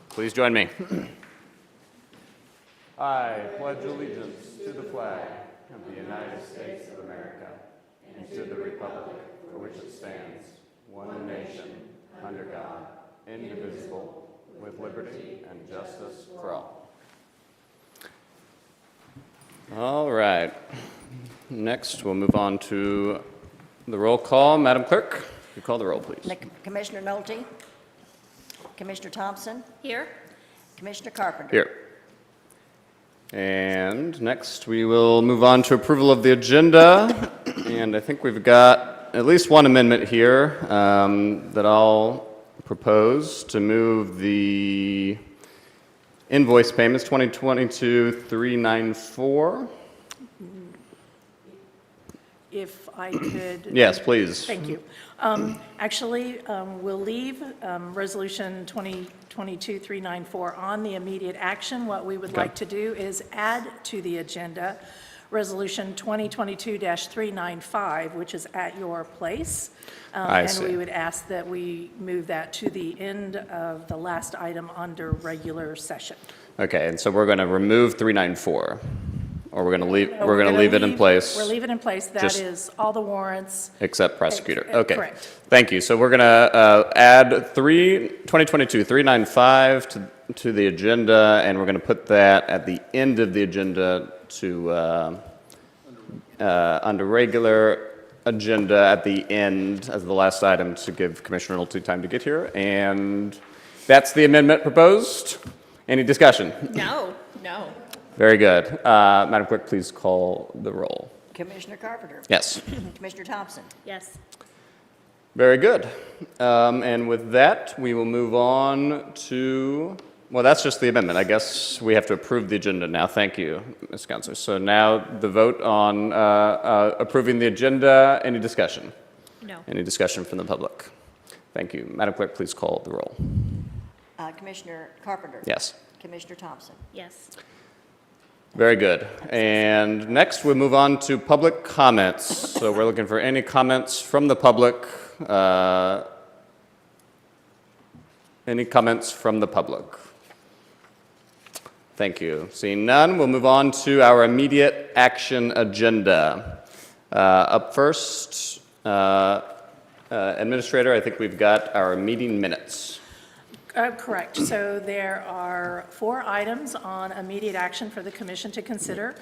Please join me. I pledge allegiance to the flag of the United States of America and to the republic for which it stands, one nation, under God, indivisible, with liberty and justice for all. All right. Next, we'll move on to the roll call. Madam Clerk, you call the roll, please. Commissioner Nolte? Commissioner Thompson? Here. Commissioner Carpenter? Here. And next, we will move on to approval of the agenda. And I think we've got at least one amendment here that I'll propose to move the invoice payments 2022-394. If I could. Yes, please. Thank you. Actually, we'll leave Resolution 2022-394 on the immediate action. What we would like to do is add to the agenda Resolution 2022-395, which is at your place. I see. And we would ask that we move that to the end of the last item under regular session. Okay, and so we're going to remove 394, or we're going to leave. No, We're going to leave it in place. We're leaving it in place. That Just- is all the warrants. Except prosecutor. Ex- Okay. correct. Thank you. So we're going to add 2022-395 to the agenda, and we're going to put that at the end of the agenda to under regular agenda at the end as the last item to give Commissioner Nolte time to get here. And that's the amendment proposed. Any discussion? No. Very good. Madam Clerk, please call the roll. Commissioner Carpenter? Yes. Commissioner Thompson? Yes. Very good. And with that, we will move on to, well, that's just the amendment. I guess we have to approve the agenda now. Thank you, Ms. Counselor. So now the vote on approving the agenda. Any discussion? No. Any discussion from the public? Thank you. Madam Clerk, please call the roll. Commissioner Carpenter? Yes. Commissioner Thompson? Yes. Very good. And next, we move on to public comments. So we're looking for any comments from the public. Any comments from the public? Thank you. Seeing none, we'll move on to our immediate action agenda. Up first, Administrator, I think we've got our meeting minutes. Correct. So there are 4 items on immediate action for the commission to consider.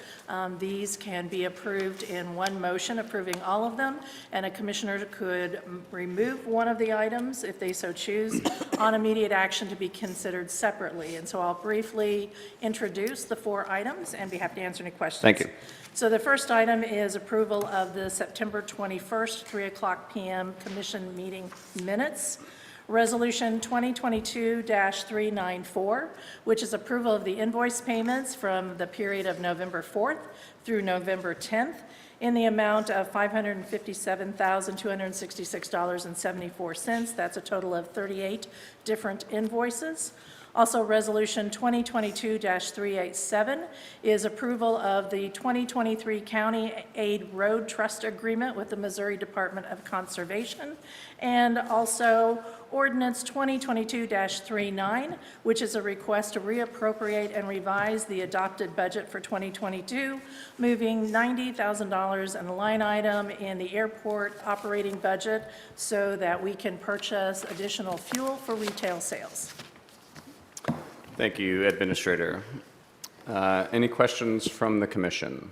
These can be approved in one motion, approving all of them, and a commissioner could remove one of the items if they so choose on immediate action to be considered separately. And so I'll briefly introduce the 4 items and be happy to answer any questions. Thank you. So the first item is approval of the September 21st, 3:00 p.m. commission meeting minutes. Resolution 2022-394, which is approval of the invoice payments from the period of November 4th through November 10th in the amount of $557,266.74. That's a total of 38 different invoices. Also, Resolution 2022-387 is approval of the 2023 County Aid Road Trust Agreement with the Missouri Department of Conservation, and also Ordinance 2022-39, which is a request to reappropriate and revise the adopted budget for 2022, moving $90,000 in a line item in the airport operating budget so that we can purchase additional fuel for retail sales. Thank you, Administrator. Any questions from the commission?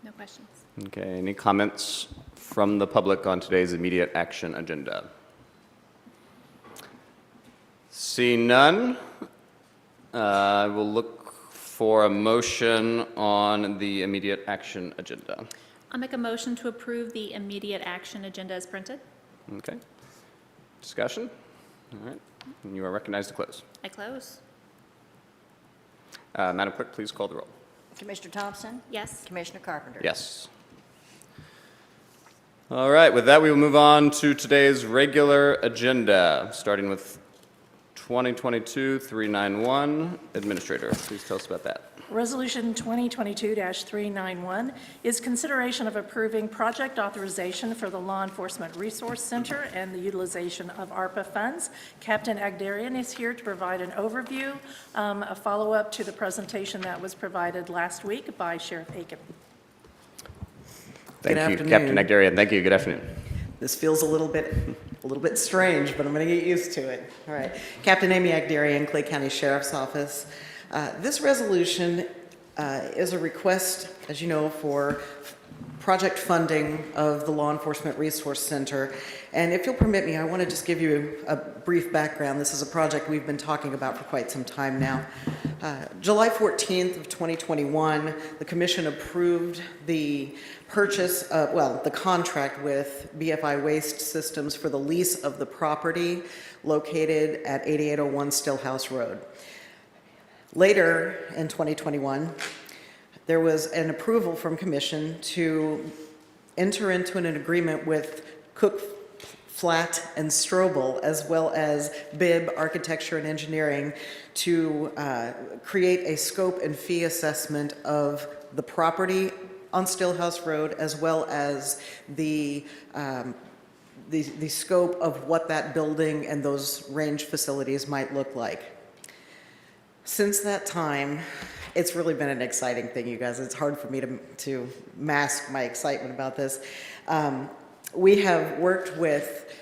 No questions. Okay, any comments from the public on today's immediate action agenda? Seeing none, we'll look for a motion on the immediate action agenda. I'll make a motion to approve the immediate action agenda as printed. Okay. Discussion? All right. And you are recognized to close. I close. Madam Clerk, please call the roll. Commissioner Thompson? Yes. Commissioner Carpenter? Yes. All right, with that, we will move on to today's regular agenda, starting with 2022-391. Administrator, please tell us about that. Resolution 2022-391 is consideration of approving project authorization for the Law Enforcement Resource Center and the utilization of ARPA funds. Captain Agdarian is here to provide an overview, a follow-up to the presentation that was provided last week by Sheriff Aiken. Thank Good you, afternoon. Captain Agdarian. Thank you. Good afternoon. This feels a little bit strange, but I'm going to get used to it. All right. Captain Amy Agdarian, Clay County Sheriff's Office. This resolution is a request, as you know, for project funding of the Law Enforcement Resource Center. And if you'll permit me, I want to just give you a brief background. This is a project we've been talking about for quite some time now. July 14th of 2021, the Commission approved the purchase, the contract with BFI Waste Systems for the lease of the property located at 8801 Stillhouse Road. Later in 2021, there was an approval from Commission to enter into an agreement with Cook, Flatt, and Strobel, as well as Bibb Architecture and Engineering, to create a scope and fee assessment of the property on Stillhouse Road, as well as the scope of what that building and those range facilities might look like. Since that time, it's really been an exciting thing, you guys. It's hard for me to mask my excitement about this. We have worked with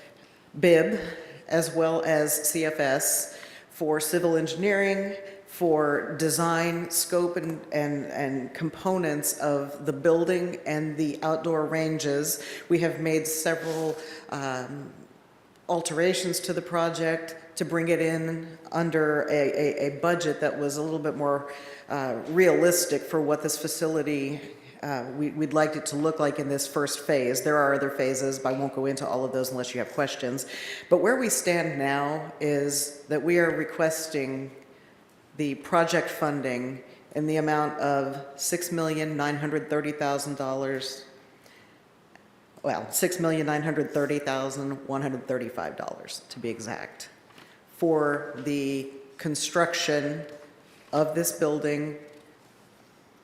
Bibb as well as CFS for civil engineering, for design, scope, and components of the building and the outdoor ranges. We have made several alterations to the project to bring it in under a budget that was a little bit more realistic for what this facility we'd like it to look like in this first phase. There are other phases, but I won't go into all of those unless you have questions. But where we stand now is that we are requesting the project funding in the amount of $6,930,000. Well, $6,930,135 to be exact, for the construction of this building,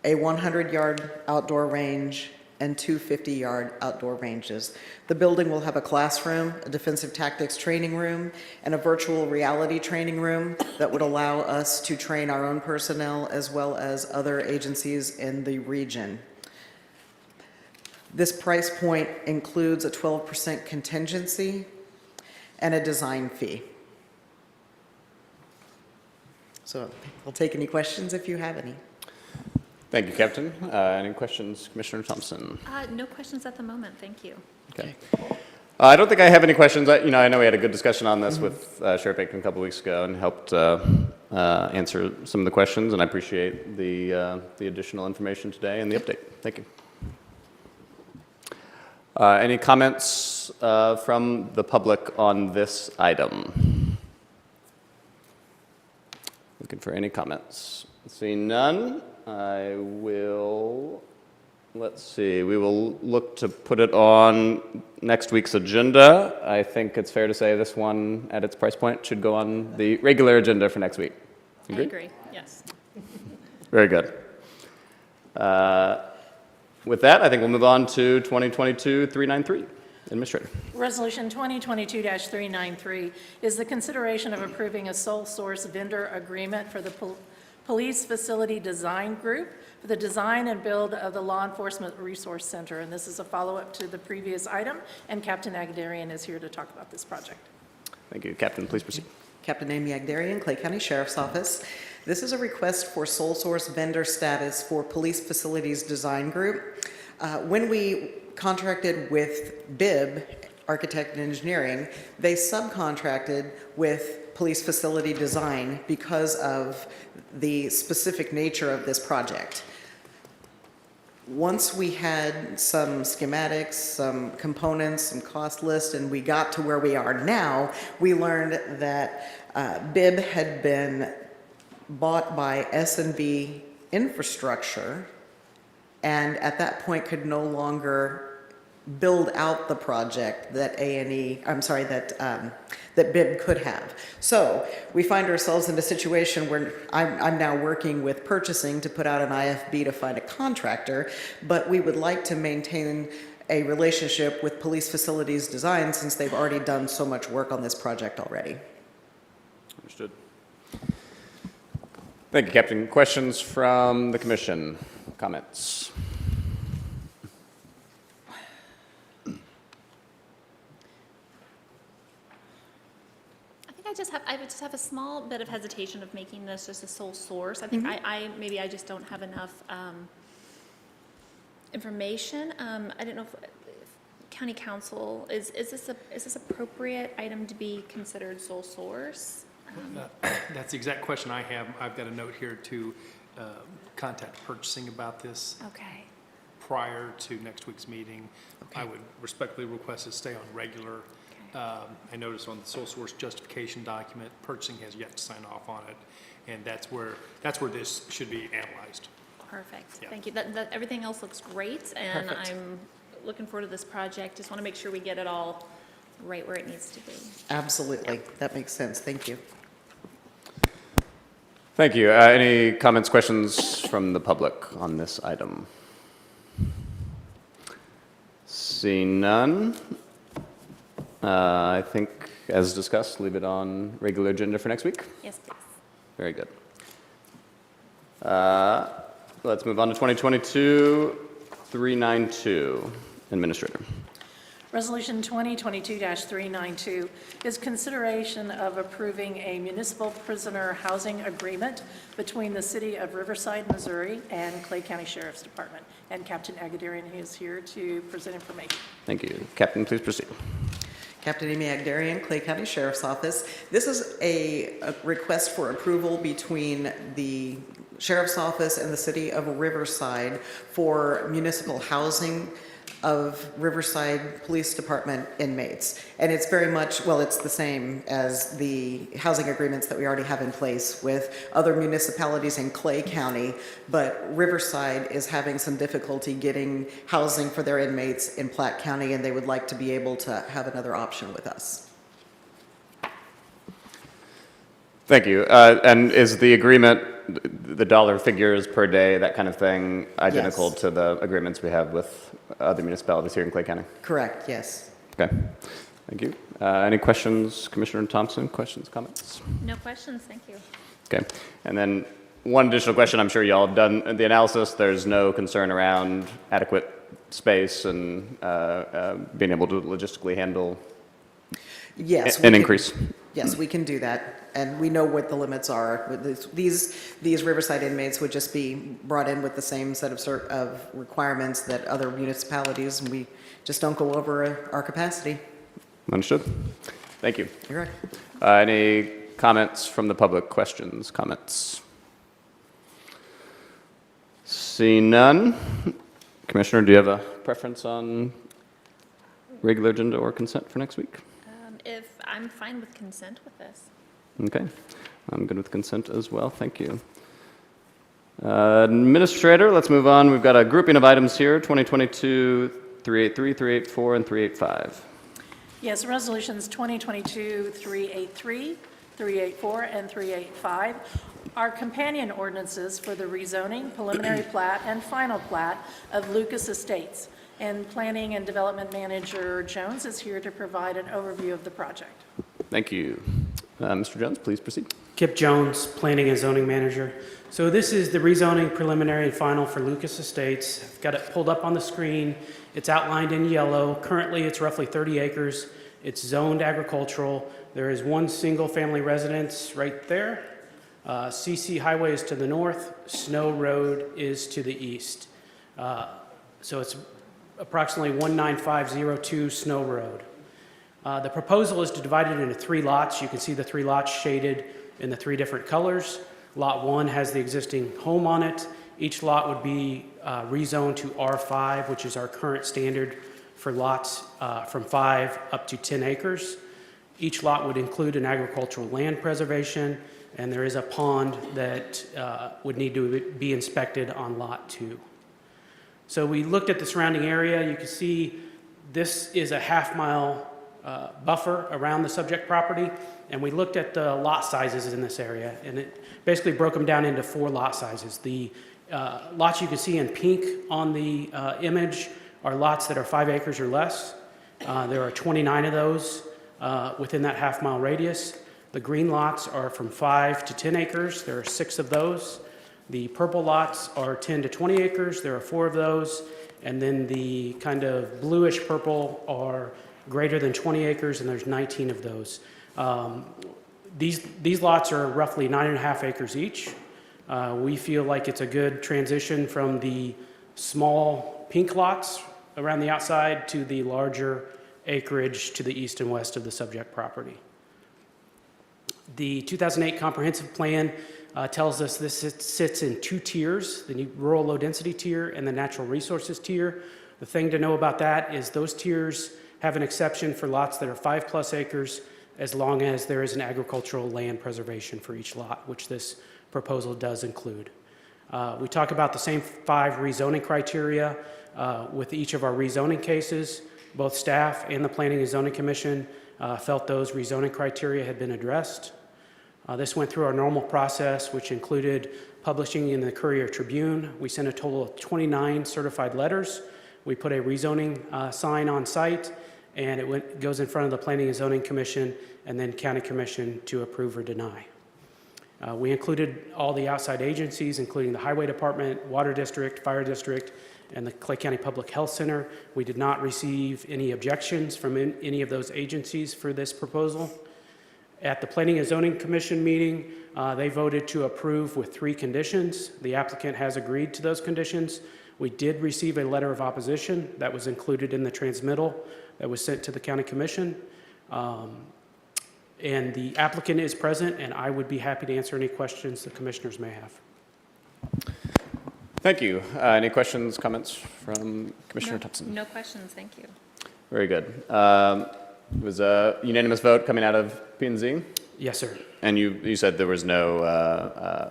a 100-yard outdoor range, and two 50-yard outdoor ranges. The building will have a classroom, a defensive tactics training room, and a virtual reality training room that would allow us to train our own personnel as well as other agencies in the region. This price point includes a 12% contingency and a design fee. So I'll take any questions if you have any. Thank you, Captain. Any questions, Commissioner Thompson? No questions at the moment, thank you. Okay. I don't think I have any questions. I know we had a good discussion on this with Sheriff Aiken a couple weeks ago and helped answer some of the questions, and I appreciate the additional information today and the update. Thank you. Any comments from the public on this item? Looking for any comments. Seeing none, I will, let's see, we will look to put it on next week's agenda. I think it's fair to say this one, at its price point, should go on the regular agenda for next week. I agree, yes. Very good. With that, I think we'll move on to 2022-393. Administrator. Resolution 2022-393 is the consideration of approving a sole source vendor agreement for the Police Facility Design Group for the design and build of the Law Enforcement Resource Center. And this is a follow-up to the previous item, and Captain Agdarian is here to talk about this project. Thank you. Captain, please proceed. Captain Amy Agdarian, Clay County Sheriff's Office. This is a request for sole source vendor status for Police Facilities Design Group. When we contracted with Bibb Architect and Engineering, they subcontracted with Police Facility Design because of the specific nature of this project. Once we had some schematics, some components, some cost lists, and we got to where we are now, we learned that Bibb had been bought by S&B Infrastructure, and at that point could no longer build out the project that that BIB could have. So we find ourselves in a situation where I'm now working with purchasing to put out an IFB to find a contractor, but we would like to maintain a relationship with Police Facilities Design since they've already done so much work on this project already. Understood. Thank you, Captain. Questions from the commission? Comments? I would just have a small bit of hesitation of making this just a sole source. I think maybe I just don't have enough information. I don't know if county council, is this appropriate item to be considered sole source? That's the exact question I have. I've got a note here to contact purchasing about this Okay. prior to next week's meeting. I would respectfully request it stay on regular. I noticed on the sole source justification document, purchasing has yet to sign off on it, and that's where this should be analyzed. Perfect. Yeah. Thank you. Everything else looks great, and Perfect. I'm looking forward to this project. Just want to make sure we get it all right where it needs to be. Absolutely. That makes sense. Thank you. Thank you. Any comments, questions from the public on this item? Seeing none, I think, as discussed, leave it on regular agenda for next week. Yes, please. Very good. Let's move on to 2022-392. Administrator. Resolution 2022-392 is consideration of approving a municipal prisoner housing agreement between the City of Riverside, Missouri, and Clay County Sheriff's Department. And Captain Agudarian is here to present information. Thank you. Captain, please proceed. Captain Amy Agudarian, Clay County Sheriff's Office. This is a request for approval between the Sheriff's Office and the City of Riverside for municipal housing of Riverside Police Department inmates. And it's very much, well, it's the same as the housing agreements that we already have in place with other municipalities in Clay County, but Riverside is having some difficulty getting housing for their inmates in Platte County, and they would like to be able to have another option with us. Thank you. And is the agreement, the dollar figures per day, that kind of thing, identical Yes. to the agreements we have with other municipalities here in Clay County? Correct, yes. Okay. Thank you. Any questions, Commissioner Thompson? Questions, comments? No questions, thank you. Okay. And then one additional question. I'm sure y'all have done the analysis. There's no concern around adequate space and being able to logistically handle Yes. we an can- increase. Yes, we can do that, and we know what the limits are. These Riverside inmates would just be brought in with the same set of requirements that other municipalities, and we just don't go over our capacity. Understood. Thank you. You're right. Any comments from the public? Questions, comments? Seeing none. Commissioner, do you have a preference on regular agenda or consent for next week? If I'm fine with consent with this. Okay. I'm good with consent as well. Thank you. Administrator, let's move on. We've got a grouping of items here, 2022, 383, 384, and 385. Yes, resolutions 2022-383, 384, and 385 are companion ordinances for the rezoning, preliminary plat, and final plat of Lucas Estates. And Planning and Development Manager Jones is here to provide an overview of the project. Thank you. Mr. Jones, please proceed. Kip Jones, Planning and Zoning Manager. So this is the rezoning preliminary and final for Lucas Estates. I've got it pulled up on the screen. It's outlined in yellow. Currently, it's roughly 30 acres. It's zoned agricultural. There is one single-family residence right there. CC Highway is to the north. Snow Road is to the east. So it's approximately 19502 Snow Road. The proposal is to divide it into 3 lots. You can see the 3 lots shaded in the 3 different colors. Lot 1 has the existing home on it. Each lot would be rezoned to R5, which is our current standard for lots from 5 up to 10 acres. Each lot would include an agricultural land preservation, and there is a pond that would need to be inspected on Lot 2. So we looked at the surrounding area. You can see This is a half-mile buffer around the subject property, and we looked at the lot sizes in this area, and it basically broke them down into 4 lot sizes. The lots you can see in pink on the image are lots that are 5 acres or less. There are 29 of those within that half-mile radius. The green lots are from 5 to 10 acres. There are 6 of those. The purple lots are 10 to 20 acres. There are 4 of those. And then the kind of bluish purple are greater than 20 acres, and there's 19 of those. These lots are roughly 9.5 acres each. We feel like it's a good transition from the small pink lots around the outside to the larger acreage to the east and west of the subject property. The 2008 comprehensive plan tells us this sits in 2 tiers, the rural low density tier and the natural resources tier. The thing to know about that is those tiers have an exception for lots that are 5+ acres as long as there is an agricultural land preservation for each lot, which this proposal does include. We talk about the same 5 rezoning criteria with each of our rezoning cases. Both staff and the Planning and Zoning Commission felt those rezoning criteria had been addressed. This went through our normal process, which included publishing in the Courier Tribune. We sent a total of 29 certified letters. We put a rezoning sign on site, and it goes in front of the Planning and Zoning Commission and then County Commission to approve or deny. We included all the outside agencies, including the Highway Department, Water District, Fire District, and the Clay County Public Health Center. We did not receive any objections from any of those agencies for this proposal. At the Planning and Zoning Commission meeting, they voted to approve with 3 conditions. The applicant has agreed to those conditions. We did receive a letter of opposition that was included in the transmittal that was sent to the County Commission. And the applicant is present, and I would be happy to answer any questions the commissioners may have. Thank you. Any questions, comments from Commissioner Thompson? No questions, thank you. Very good. It was a unanimous vote coming out of P&Z, Yes, sir. and you said there was no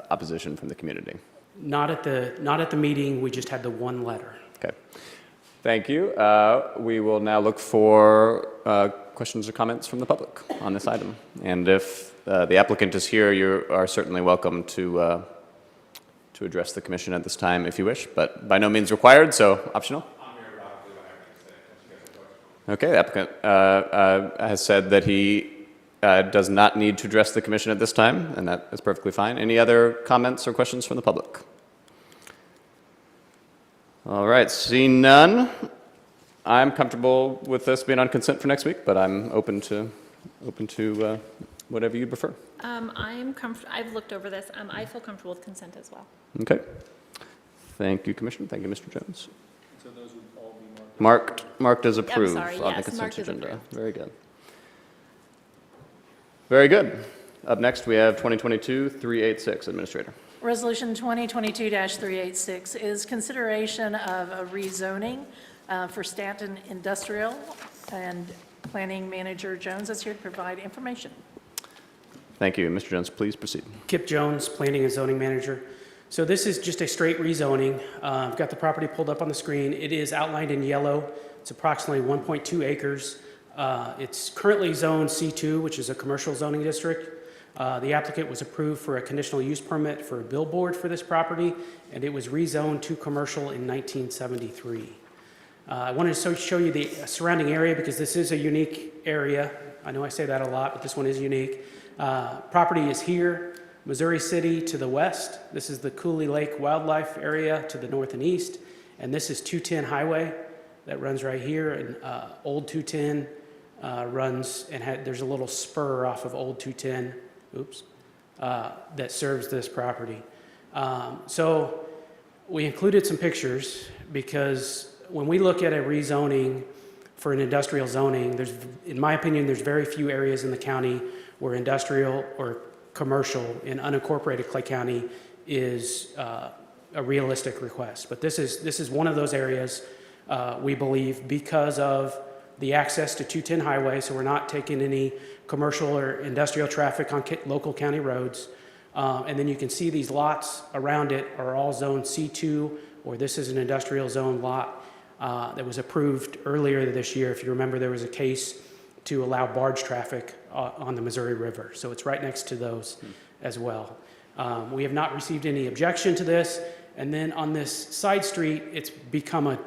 opposition from the community. Not at the meeting, we just had the 1 letter. Okay. Thank you. We will now look for questions or comments from the public on this item. And if the applicant is here, you are certainly welcome to address the commission at this time if you wish, but by no means required, so optional. Okay, the applicant has said that he does not need to address the commission at this time, and that is perfectly fine. Any other comments or questions from the public? All right, seeing none, I'm comfortable with this being on consent for next week, but I'm open to whatever you prefer. I've looked over this. I feel comfortable with consent as well. Okay. Thank you, Commissioner. Thank you, Mr. Jones. So those would all be marked as approved sorry, on the yes, consent marked as agenda. approved. Very good. Very good. Up next, we have 2022-386, Administrator. Resolution 2022-386 is consideration of a rezoning for Stanton Industrial, and Planning Manager Jones is here to provide information. Thank you. Mr. Jones, please proceed. Kip Jones, Planning and Zoning Manager. So this is just a straight rezoning. I've got the property pulled up on the screen. It is outlined in yellow. It's approximately 1.2 acres. It's currently zoned C2, which is a commercial zoning district. The applicant was approved for a conditional use permit for a billboard for this property, and it was rezoned to commercial in 1973. I wanted to show you the surrounding area because this is a unique area. I know I say that a lot, but this one is unique. Property is here, Missouri City to the west. This is the Cooley Lake Wildlife Area to the north and east. And this is 210 Highway that runs right here. And Old 210 runs, and there's a little spur off of Old 210, that serves this property. So we included some pictures because when we look at a rezoning for an industrial zoning, in my opinion, there's very few areas in the county where industrial or commercial in unincorporated Clay County is a realistic request. But this is one of those areas, we believe, because of the access to 210 Highway, so we're not taking any commercial or industrial traffic on local county roads. And then you can see these lots around it are all zone C2, or this is an industrial zone lot. that was approved earlier this year. If you remember, there was a case to allow barge traffic on the Missouri River. So it's right next to those as well. We have not received any objection to this. And then on this side street, it's become a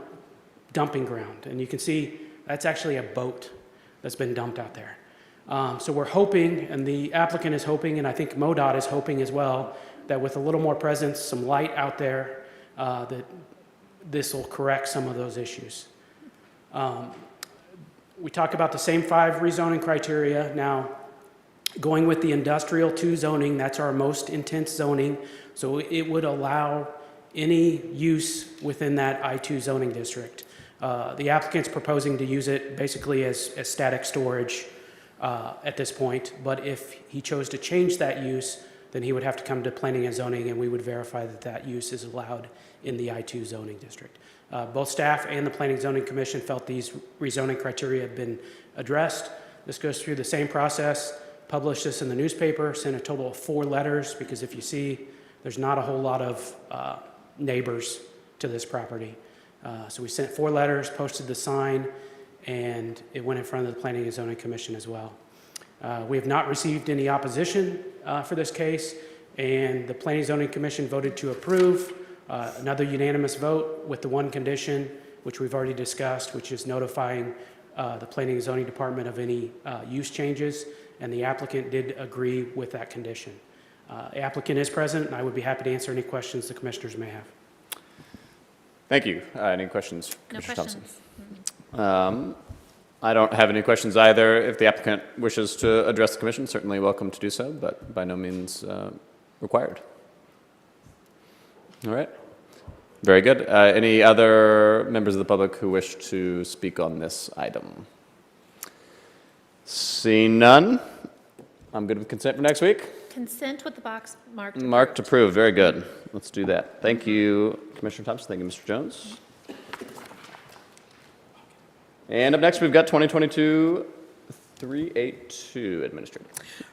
dumping ground. And you can see that's actually a boat that's been dumped out there. So we're hoping, and the applicant is hoping, and I think MoDOT is hoping as well, that with a little more presence, some light out there, that this will correct some of those issues. We talk about the same 5 rezoning criteria. Now, going with the industrial 2 zoning, that's our most intense zoning, so it would allow any use within that I2 zoning district. The applicant's proposing to use it basically as static storage at this point, but if he chose to change that use, then he would have to come to planning and zoning, and we would verify that that use is allowed in the I2 zoning district. Both staff and the Planning and Zoning Commission felt these rezoning criteria had been addressed. This goes through the same process, published this in the newspaper, sent a total of 4 letters, because if you see, there's not a whole lot of neighbors to this property. So we sent 4 letters, posted the sign, and it went in front of the Planning and Zoning Commission as well. We have not received any opposition for this case, and the Planning and Zoning Commission voted to approve. Another unanimous vote with the one condition, which we've already discussed, which is notifying the Planning and Zoning Department of any use changes, and the applicant did agree with that condition. The applicant is present, and I would be happy to answer any questions the commissioners may have. Thank you. Any questions? No Commissioner questions. Thompson? I don't have any questions either. If the applicant wishes to address the commission, certainly welcome to do so, but by no means required. All right. Very good. Any other members of the public who wish to speak on this item? Seeing none, I'm good with consent for next week. Consent with the box marked. Marked approved. Very good. Let's do that. Thank you, Commissioner Thompson. Thank you, Mr. Jones. And up next, we've got 2022-382, Administrator.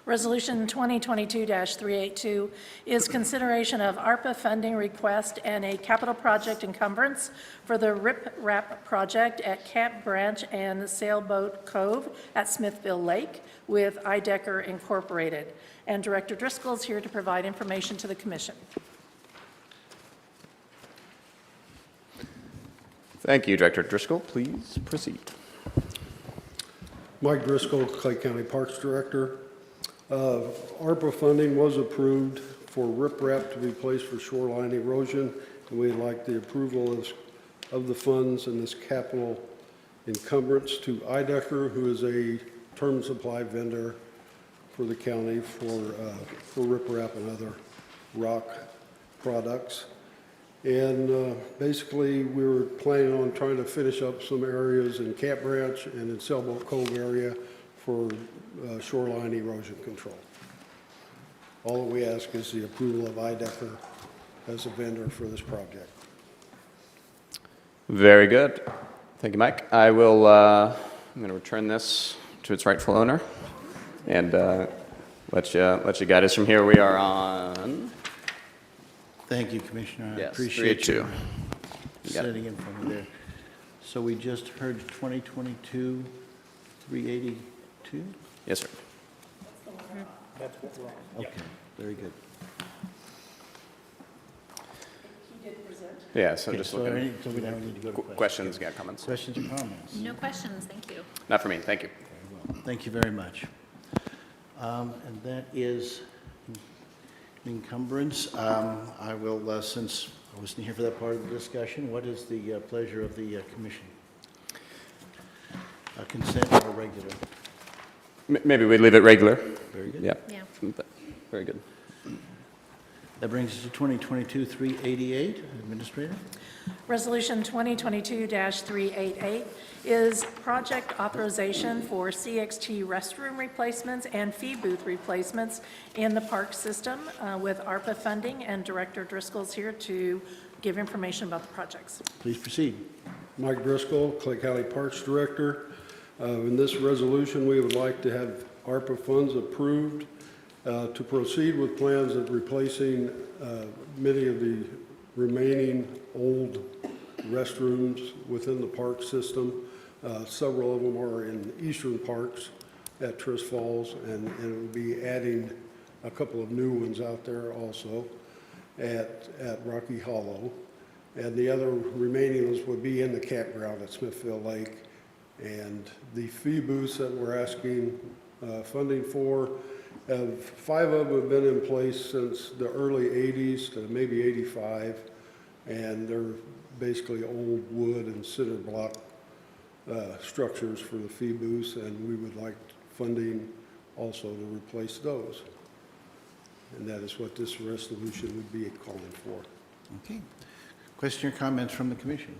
Resolution 2022-382 is consideration of ARPA funding request and a capital project encumbrance for the Rip Rap project at Camp Branch and Sailboat Cove at Smithville Lake with IDECR Incorporated. And Director Driscoll is here to provide information to the commission. Thank you, Director Driscoll. Please proceed. Mike Driscoll, Clay County Parks Director. ARPA funding was approved for riprap to be placed for shoreline erosion, and we'd like the approval of the funds and this capital encumbrance to IDECR, who is a term supply vendor for the county for riprap and other rock products. And basically, we were planning on trying to finish up some areas in Camp Branch and in Sailboat Cove area for shoreline erosion control. All that we ask is the approval of IDECR as a vendor for this project. Very good. Thank you, Mike. I will, I'm going to return this to its rightful owner and let you guide us from here. We are on... Thank you, Commissioner. I Yes, appreciate 382. you You got it. sitting in front of there. So we just heard 2022, 382? Yes, sir. Okay, very good. Yeah, so Okay, just so looking. so we now need to go to Questions, yeah, comments? Questions or comments? No questions, thank you. Not for me, thank you. Very well. Thank you very much. And that is encumbrance. I will, since I wasn't here for that part of the discussion, what is the pleasure of the commission? Consent or regular? Maybe we leave it regular. Very good. Yeah. Yeah. Very good. That brings us to 2022-388, Administrator. Resolution 2022-388 is project authorization for CXT restroom replacements and fee booth replacements in the park system with ARPA funding, and Director Driscoll's here to give information about the projects. Please proceed. Mike Driscoll, Clay County Parks Director. In this resolution, we would like to have ARPA funds approved to proceed with plans of replacing many of the remaining old restrooms within the park system. Several of them are in eastern parks at Trist Falls, and we'll be adding a couple of new ones out there also at Rocky Hollow. And the other remaining ones would be in the campground at Smithfield Lake. And the fee booths that we're asking funding for, 5 of them have been in place since the early 80s to maybe 85. And they're basically old wood and cinder block structures for the fee booths, and we would like funding also to replace those. And that is what this resolution would be calling for. Okay. Question or comments from the commission?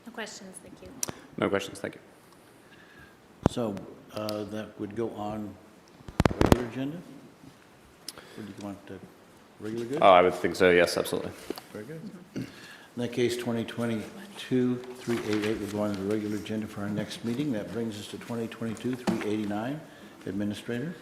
No questions, thank you. No questions, thank you. So that would go on regular agenda? Or do you want the regular good? Oh, I would think so, yes, absolutely. Very good. In that case, 2022-388 will go on the regular agenda for our next meeting. That brings us to 2022-389. Administrator?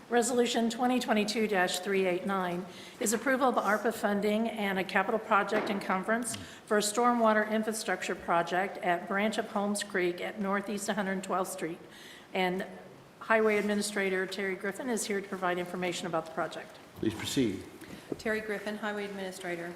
Resolution 2022-389 is approval of ARPA funding and a capital project encumbrance for a stormwater infrastructure project at Branch of Holmes Creek at Northeast 112th Street. And Highway Administrator Terry Griffin is here to provide information about the project. Please proceed. Terry Griffin, Highway Administrator.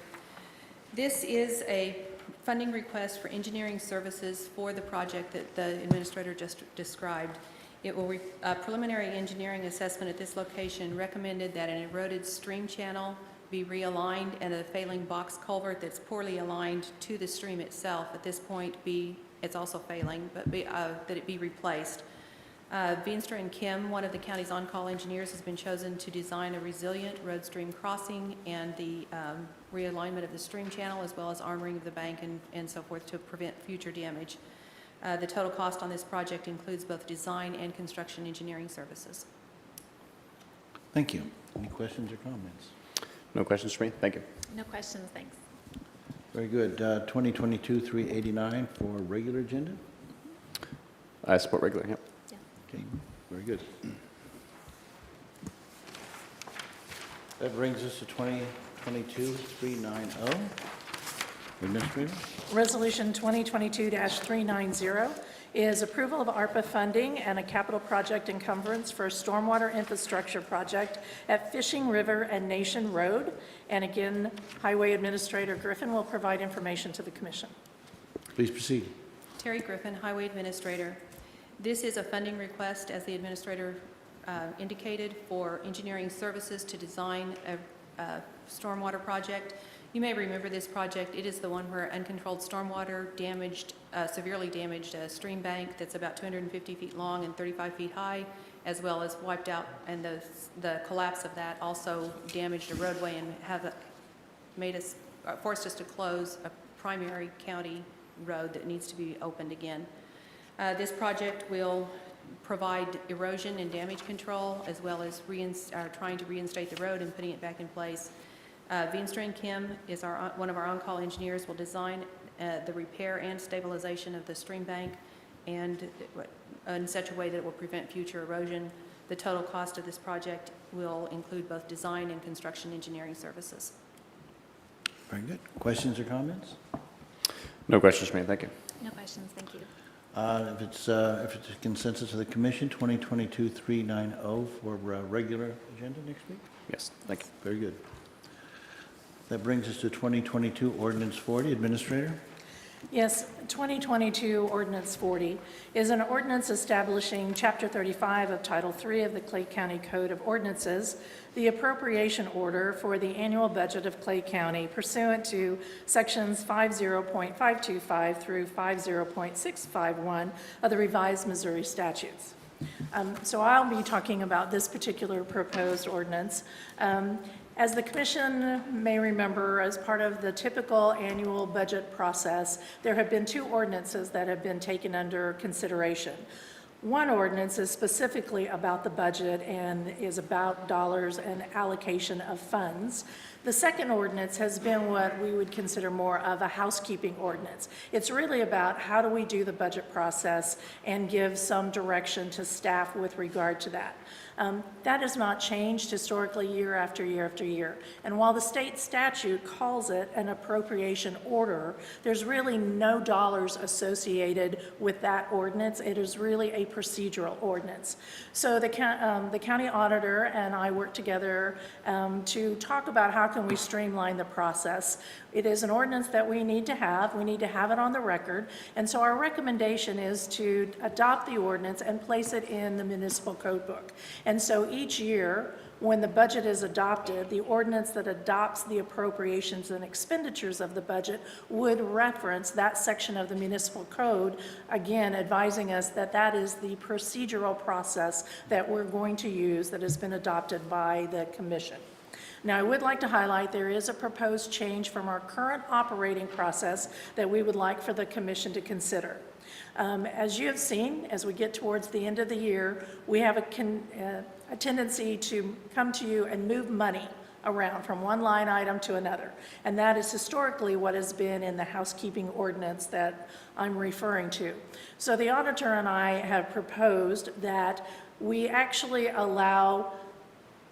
This is a funding request for engineering services for the project that the administrator just described. It will, preliminary engineering assessment at this location recommended that an eroded stream channel be realigned and a failing box culvert that's poorly aligned to the stream itself at this point it's also failing, but that it be replaced. Veenstra and Kim, one of the county's on-call engineers, has been chosen to design a resilient road stream crossing and the realignment of the stream channel, as well as armoring of the bank and so forth to prevent future damage. The total cost on this project includes both design and construction engineering services. Thank you. Any questions or comments? No questions for me, thank you. No questions, thanks. Very good. 2022-389 for regular agenda? I support regular, yep. Yeah. Okay, very good. That brings us to 2022-390. Administrator? Resolution 2022-390 is approval of ARPA funding and a capital project encumbrance for a stormwater infrastructure project at Fishing River and Nation Road. And again, Highway Administrator Griffin will provide information to the commission. Please proceed. Terry Griffin, Highway Administrator. This is a funding request, as the administrator indicated, for engineering services to design a stormwater project. You may remember this project. It is the one where uncontrolled stormwater severely damaged a stream bank that's about 250 feet long and 35 feet high, as well as wiped out, and the collapse of that also damaged a roadway and forced us to close a primary county road that needs to be opened again. This project will provide erosion and damage control, as well as trying to reinstate the road and putting it back in place. Veenstra and Kim is one of our on-call engineers, will design the repair and stabilization of the stream bank and in such a way that it will prevent future erosion. The total cost of this project will include both design and construction engineering services. Very good. Questions or comments? No questions for me, thank you. No questions, thank you. If it's a consensus of the commission, 2022-390 for regular agenda next week? Yes, thank you. Very good. That brings us to 2022 Ordinance 40. Administrator? Yes, 2022 Ordinance 40 is an ordinance establishing Chapter 35 of Title III of the Clay County Code of Ordinances, the appropriation order for the annual budget of Clay County pursuant to Sections 50.525 through 50.651 of the revised Missouri statutes. So I'll be talking about this particular proposed ordinance. As the commission may remember, as part of the typical annual budget process, there have been 2 ordinances that have been taken under consideration. One ordinance is specifically about the budget and is about dollars and allocation of funds. The second ordinance has been what we would consider more of a housekeeping ordinance. It's really about how do we do the budget process and give some direction to staff with regard to that. That has not changed historically year after year after year. And while the state statute calls it an appropriation order, there's really no dollars associated with that ordinance. It is really a procedural ordinance. So the county auditor and I work together to talk about how can we streamline the process. It is an ordinance that we need to have. We need to have it on the record. And so our recommendation is to adopt the ordinance and place it in the municipal code book. And so each year, when the budget is adopted, the ordinance that adopts the appropriations and expenditures of the budget would reference that section of the municipal code, again, advising us that that is the procedural process that we're going to use that has been adopted by the commission. Now, I would like to highlight there is a proposed change from our current operating process that we would like for the commission to consider. As you have seen, as we get towards the end of the year, we have a tendency to come to you and move money around from one line item to another. And that is historically what has been in the housekeeping ordinance that I'm referring to. So the auditor and I have proposed that we actually allow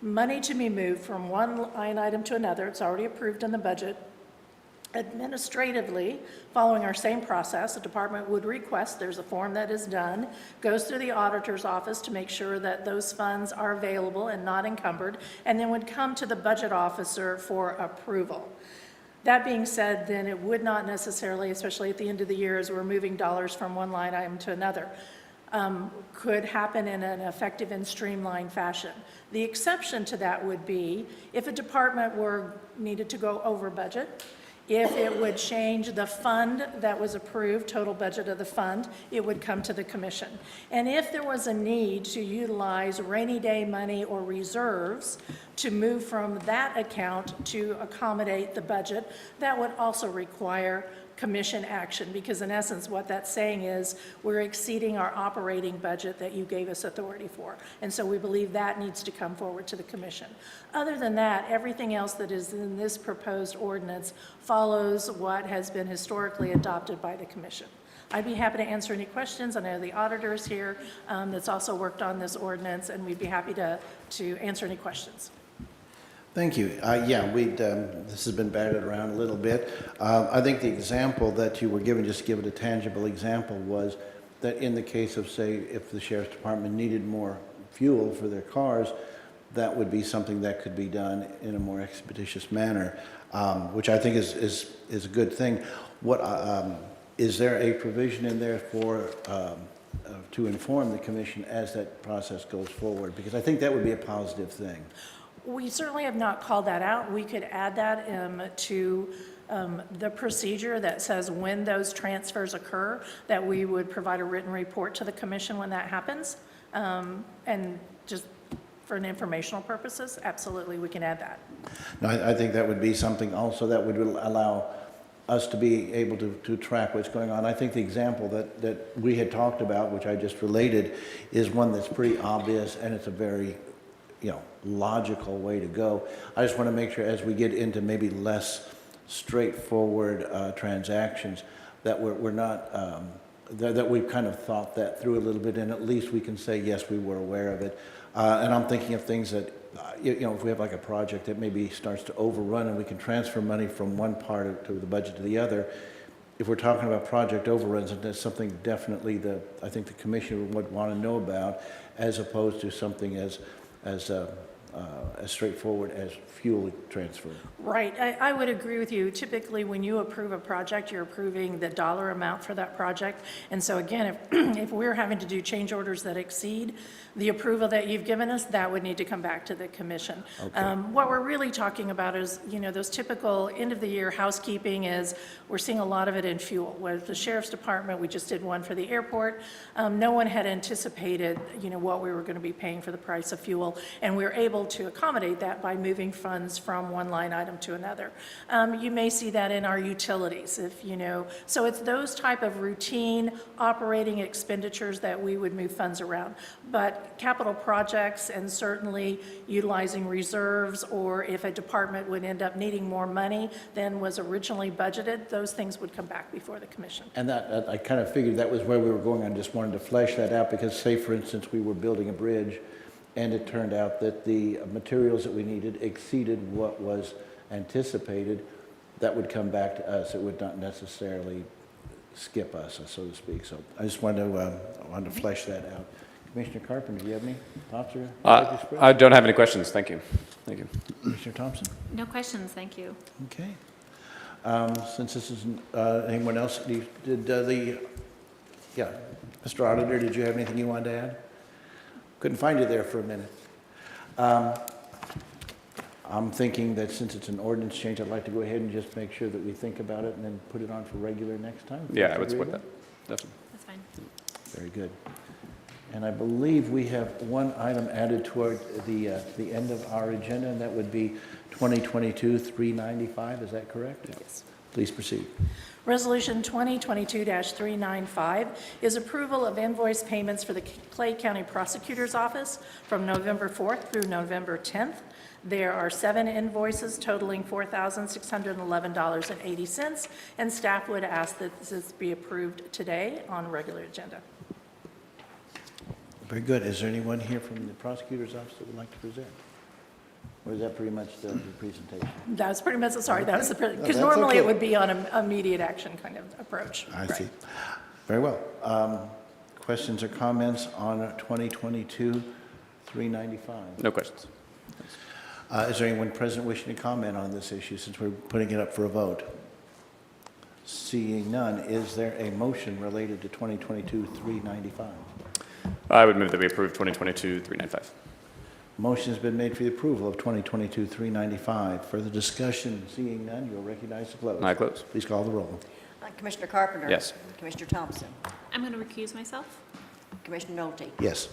money to be moved from one line item to another. It's already approved in the budget. Administratively, following our same process, the department would request, there's a form that is done, goes through the auditor's office to make sure that those funds are available and not encumbered, and then would come to the budget officer for approval. That being said, then it would not necessarily, especially at the end of the year as we're moving dollars from one line item to another, could happen in an effective and streamlined fashion. The exception to that would be if a department needed to go over budget, if it would change the fund that was approved, total budget of the fund, it would come to the commission. And if there was a need to utilize rainy day money or reserves to move from that account to accommodate the budget, that would also require commission action, because in essence what that's saying is we're exceeding our operating budget that you gave us authority for. And so we believe that needs to come forward to the commission. Other than that, everything else that is in this proposed ordinance follows what has been historically adopted by the commission. I'd be happy to answer any questions. I know the auditor is here that's also worked on this ordinance, and we'd be happy to answer any questions. Thank you. This has been batted around a little bit. I think the example that you were given, just to give it a tangible example, was that in the case of, say, if the sheriff's department needed more fuel for their cars, that would be something that could be done in a more expeditious manner, which I think is a good thing. Is there a provision in there for to inform the commission as that process goes forward? Because I think that would be a positive thing. We certainly have not called that out. We could add that to the procedure that says when those transfers occur, that we would provide a written report to the commission when that happens. And just for an informational purposes, absolutely, we can add that. No, I think that would be something also that would allow us to be able to track what's going on. I think the example that we had talked about, which I just related, is one that's pretty obvious, and it's a very logical way to go. I just want to make sure as we get into maybe less straightforward transactions that we're not, that we've kind of thought that through a little bit, and at least we can say, yes, we were aware of it. And I'm thinking of things that, if we have like a project that maybe starts to overrun and we can transfer money from one part of the budget to the other. If we're talking about project overruns, and that's something definitely I think the commission would want to know about, as opposed to something as straightforward as fuel transfer. Right, I would agree with you. Typically, when you approve a project, you're approving the dollar amount for that project. And so again, if we're having to do change orders that exceed the approval that you've given us, that would need to come back to the commission. Okay. What we're really talking about is, those typical end of the year housekeeping is, we're seeing a lot of it in fuel. With the sheriff's department, we just did one for the airport. No one had anticipated, what we were going to be paying for the price of fuel, and we were able able to accommodate that by moving funds from one line item to another. You may see that in our utilities, if you know. So it's those type of routine operating expenditures that we would move funds around. But capital projects and certainly utilizing reserves, or if a department would end up needing more money than was originally budgeted, those things would come back before the commission. And that, I kind of figured that was where we were going. I just wanted to flesh that out because, say, for instance, we were building a bridge and it turned out that the materials that we needed exceeded what was anticipated, that would come back to us. It would not necessarily skip us, so to speak. So I just wanted to flesh that out. Commissioner Carpenter, do you have any thoughts or? I don't have any questions. Thank you. Thank you. Commissioner Thompson? No questions, thank you. Okay. Since this isn't, anyone else, yeah, Mr. Auditor, did you have anything you wanted to add? Couldn't find you there for a minute. I'm thinking that since it's an ordinance change, I'd like to go ahead and just make sure that we think about it and then put it on for regular next time. if Yeah, that's I would support that. agreeable. Definitely. That's fine. Very good. And I believe we have one item added toward the end of our agenda, and that would be 2022-395, is that correct? Yes. Please proceed. Resolution 2022-395 is approval of invoice payments for the Clay County Prosecutor's Office from November 4th through November 10th. There are 7 invoices totaling $4,611.80, and staff would ask that this be approved today on regular agenda. Very good. Is there anyone here from the prosecutor's office that would like to present? Or is that pretty much the presentation? That's pretty much, sorry, that was the, because that's normally it okay. would be on an immediate action kind of approach. I Right. see. Very well. Questions or comments on 2022-395? No questions. Is there anyone present wishing to comment on this issue since we're putting it up for a vote? Seeing none, is there a motion related to 2022-395? I would move that we approve 2022-395. Motion has been made for the approval of 2022-395. Further discussion, seeing none, you'll recognize the close. I close. Please call the roll. Commissioner Carpenter? Yes. Commissioner Thompson? I'm going to recuse myself. Commissioner Nolte? Yes.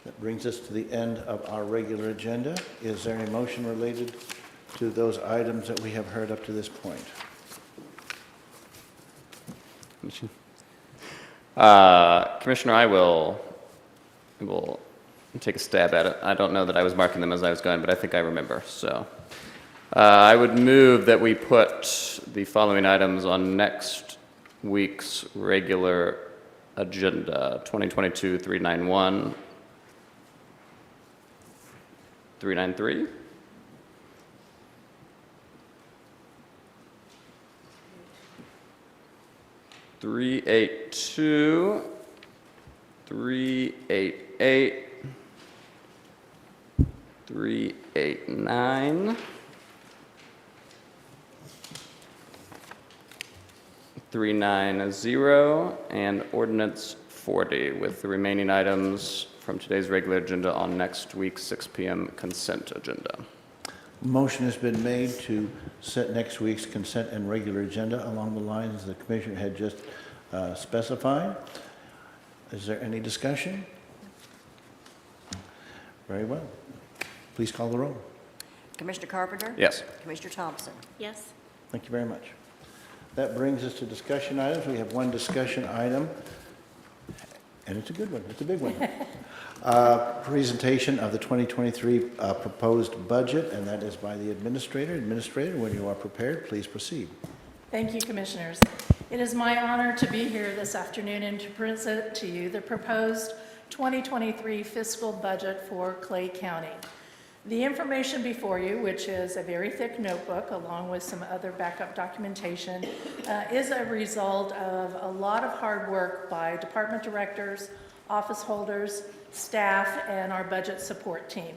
That brings us to the end of our regular agenda. Is there a motion related to those items that we have heard up to this point? Commissioner, I will take a stab at it. I don't know that I was marking them as I was going, but I think I remember. So I would move that we put the following items on next week's regular agenda: 2022-391, 393, (382), 388, 389, 390, and ordinance 40, with the remaining items from today's regular agenda on next week's 6 p.m. consent agenda. Motion has been made to set next week's consent and regular agenda along the lines the Commissioner had just specified. Is there any discussion? Very well. Please call the roll. Commissioner Carpenter? Yes. Commissioner Thompson? Yes. Thank you very much. That brings us to discussion items. We have one discussion item, and it's a good one. It's a big one. Presentation of the 2023 proposed budget, and that is by the administrator. Administrator, when you are prepared, please proceed. Thank you, Commissioners. It is my honor to be here this afternoon and to present to you the proposed 2023 fiscal budget for Clay County. The information before you, which is a very thick notebook along with some other backup documentation, is a result of a lot of hard work by department directors, office holders, staff, and our budget support team.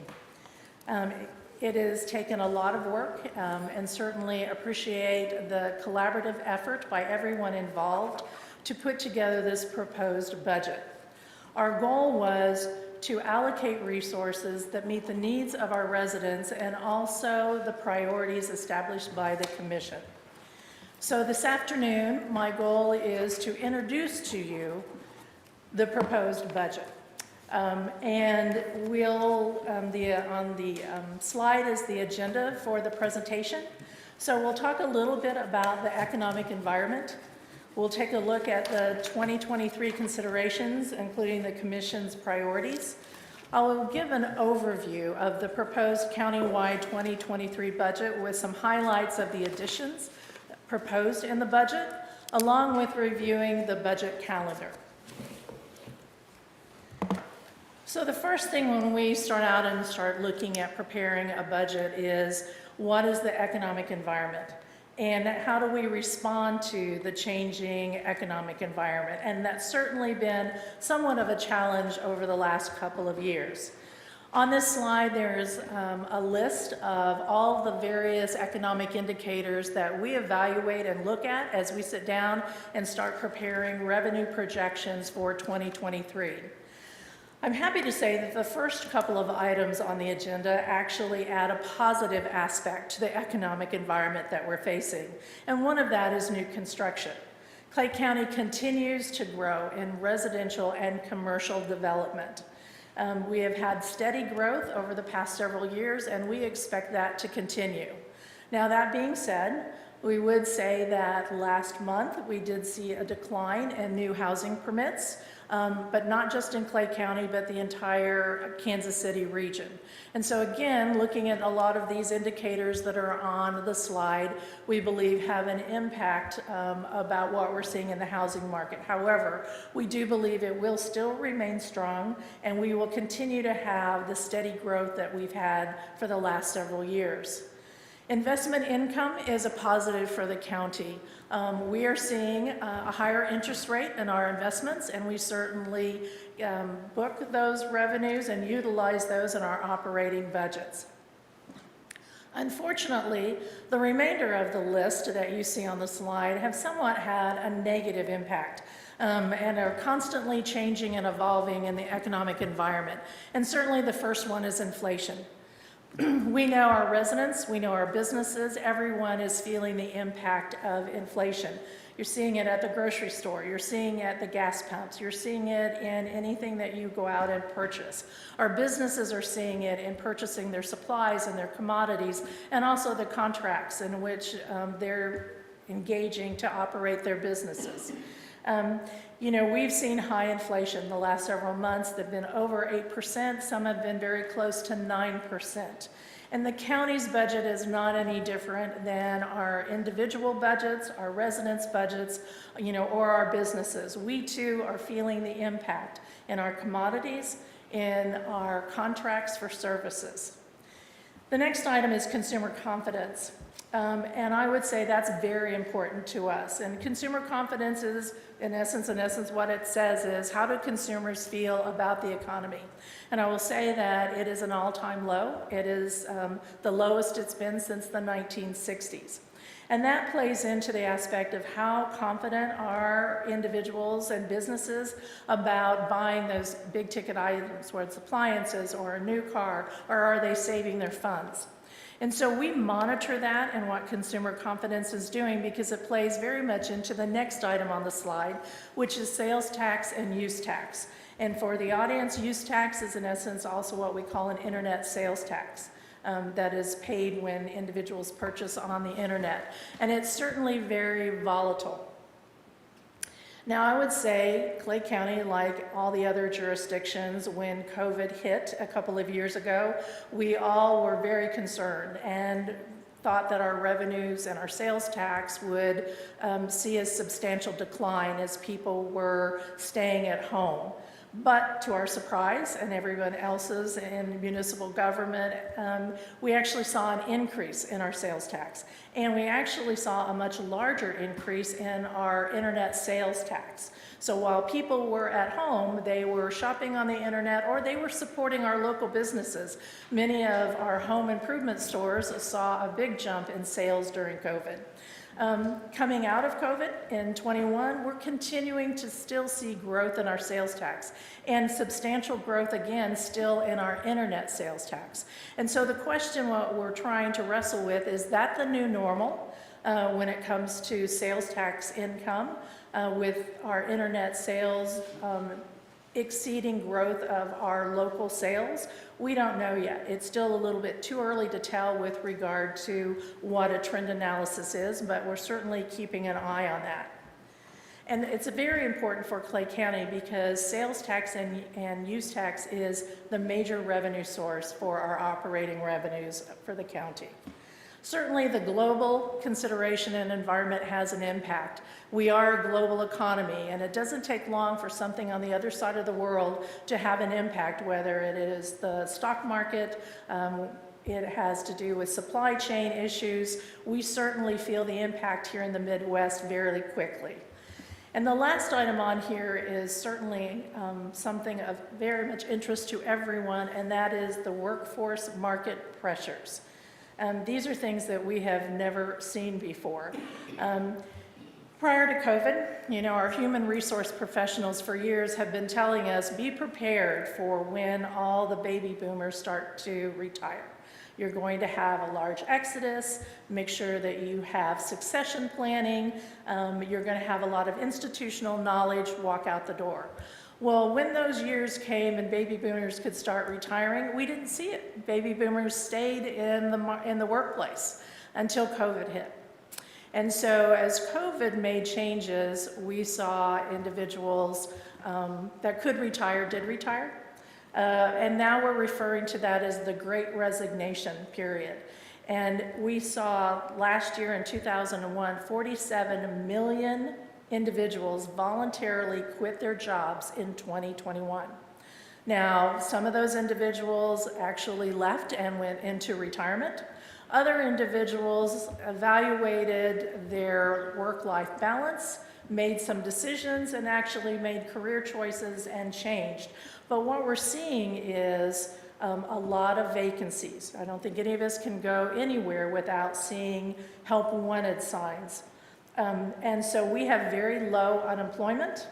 It has taken a lot of work and certainly appreciate the collaborative effort by everyone involved to put together this proposed budget. Our goal was to allocate resources that meet the needs of our residents and also the priorities established by the Commission. So this afternoon, my goal is to introduce to you the proposed budget. And we'll, on the slide is the agenda for the presentation. So we'll talk a little bit about the economic environment. We'll take a look at the 2023 considerations, including the Commission's priorities. I will give an overview of the proposed countywide 2023 budget with some highlights of the additions proposed in the budget, along with reviewing the budget calendar. So the first thing when we start out and start looking at preparing a budget is, what is the economic environment? And how do we respond to the changing economic environment? And that's certainly been somewhat of a challenge over the last couple of years. On this slide, there's a list of all the various economic indicators that we evaluate and look at as we sit down and start preparing revenue projections for 2023. I'm happy to say that the first couple of items on the agenda actually add a positive aspect to the economic environment that we're facing, and one of that is new construction. Clay County continues to grow in residential and commercial development. We have had steady growth over the past several years, and we expect that to continue. Now, that being said, we would say that last month we did see a decline in new housing permits, but not just in Clay County, but the entire Kansas City region. And so again, looking at a lot of these indicators that are on the slide, we believe have an impact about what we're seeing in the housing market. However, we do believe it will still remain strong, and we will continue to have the steady growth that we've had for the last several years. Investment income is a positive for the county. We are seeing a higher interest rate in our investments, and we certainly book those revenues and utilize those in our operating budgets. Unfortunately, the remainder of the list that you see on the slide have somewhat had a negative impact and are constantly changing and evolving in the economic environment. And certainly the first one is inflation. We know our residents, we know our businesses, everyone is feeling the impact of inflation. You're seeing it at the grocery store, you're seeing it at the gas pumps, you're seeing it in anything that you go out and purchase. Our businesses are seeing it in purchasing their supplies and their commodities, and also the contracts in which they're engaging to operate their businesses. You know, we've seen high inflation the last several months. They've been over 8%. Some have been very close to 9%. And the county's budget is not any different than our individual budgets, our residents' budgets, you know, or our businesses. We too are feeling the impact in our commodities, in our contracts for services. The next item is consumer confidence. And I would say that's very important to us. And consumer confidence is, in essence, what it says is, how do consumers feel about the economy? And I will say that it is an all-time low. It is the lowest it's been since the 1960s. And that plays into the aspect of how confident are individuals and businesses about buying those big ticket items, whether it's appliances or a new car, or are they saving their funds? And so we monitor that and what consumer confidence is doing, because it plays very much into the next item on the slide, which is sales tax and use tax. And for the audience, use tax is in essence also what we call an internet sales tax. That is paid when individuals purchase on the internet. And it's certainly very volatile. Now, I would say Clay County, like all the other jurisdictions, when COVID hit a couple of years ago, we all were very concerned and thought that our revenues and our sales tax would see a substantial decline as people were staying at home. But to our surprise and everyone else's in municipal government, we actually saw an increase in our sales tax. And we actually saw a much larger increase in our internet sales tax. So while people were at home, they were shopping on the internet or they were supporting our local businesses. Many of our home improvement stores saw a big jump in sales during COVID. Coming out of COVID in 21, we're continuing to still see growth in our sales tax and substantial growth again still in our internet sales tax. And so the question what we're trying to wrestle with is that the new normal when it comes to sales tax income with our internet sales exceeding growth of our local sales? We don't know yet. It's still a little bit too early to tell with regard to what a trend analysis is, but we're certainly keeping an eye on that. And it's very important for Clay County because sales tax and use tax is the major revenue source for our operating revenues for the county. Certainly the global consideration and environment has an impact. We are a global economy, and it doesn't take long for something on the other side of the world to have an impact, whether it is the stock market, it has to do with supply chain issues. We certainly feel the impact here in the Midwest very quickly. And the last item on here is certainly something of very much interest to everyone, and that is the workforce market pressures. These are things that we have never seen before. Prior to COVID, our human resource professionals for years have been telling us, be prepared for when all the baby boomers start to retire. You're going to have a large exodus, make sure that you have succession planning, you're going to have a lot of institutional knowledge walk out the door. Well, when those years came and baby boomers could start retiring, we didn't see it. Baby boomers stayed in the workplace until COVID hit. And so as COVID made changes, we saw individuals that could retire, did retire. And now we're referring to that as the Great Resignation period. And we saw last year in 2001, 47 million individuals voluntarily quit their jobs in 2021. Now, some of those individuals actually left and went into retirement. Other individuals evaluated their work-life balance, made some decisions, and actually made career choices and changed. But what we're seeing is a lot of vacancies. I don't think any of us can go anywhere without seeing help wanted signs. And so we have very low unemployment,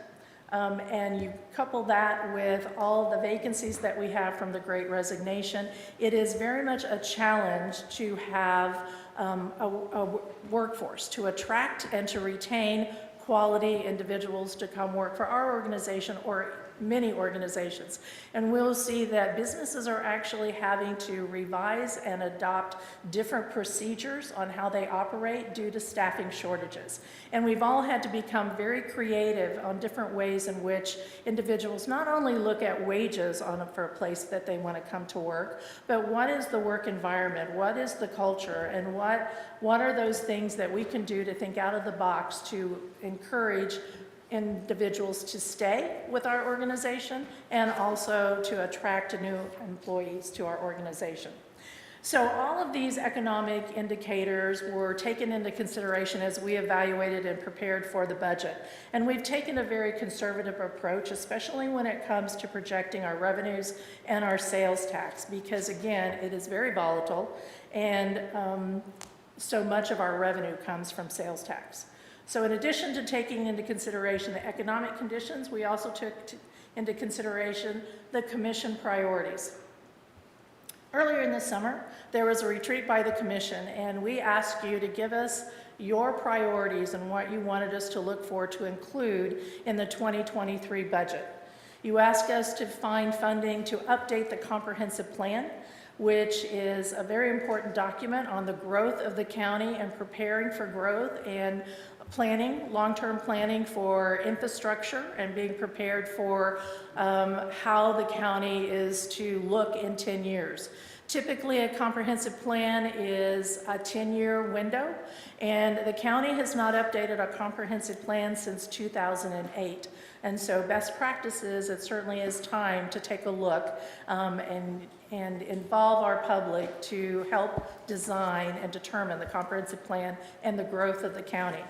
and you couple that with all the vacancies that we have from the Great Resignation, it is very much a challenge to have a workforce, to attract and to retain quality individuals to come work for our organization or many organizations. And we'll see that businesses are actually having to revise and adopt different procedures on how they operate due to staffing shortages. And we've all had to become very creative on different ways in which individuals not only look at wages for a place that they want to come to work, but what is the work environment, what is the culture, and what are those things that we can do to think out of the box to encourage individuals to stay with our organization and also to attract new employees to our organization. So all of these economic indicators were taken into consideration as we evaluated and prepared for the budget. And we've taken a very conservative approach, especially when it comes to projecting our revenues and our sales tax, because again, it is very volatile, and so much of our revenue comes from sales tax. So in addition to taking into consideration the economic conditions, we also took into consideration the commission priorities. Earlier in the summer, there was a retreat by the commission, and we asked you to give us your priorities and what you wanted us to look for to include in the 2023 budget. You asked us to find funding to update the comprehensive plan, which is a very important document on the growth of the county and preparing for growth and planning, long-term planning for infrastructure and being prepared for how the county is to look in 10 years. Typically, a comprehensive plan is a 10-year window, and the county has not updated a comprehensive plan since 2008. And so best practices, it certainly is time to take a look and involve our public to help design and determine the comprehensive plan and the growth of the county.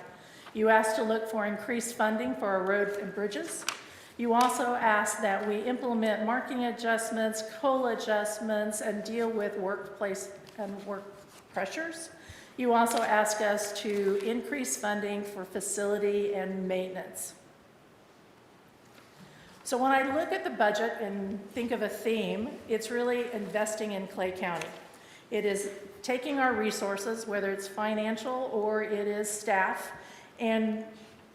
You asked to look for increased funding for our roads and bridges. You also asked that we implement marking adjustments, COLA adjustments, and deal with workplace and work pressures. You also asked us to increase funding for facility and maintenance. So when I look at the budget and think of a theme, it's really investing in Clay County. It is taking our resources, whether it's financial or it is staff, and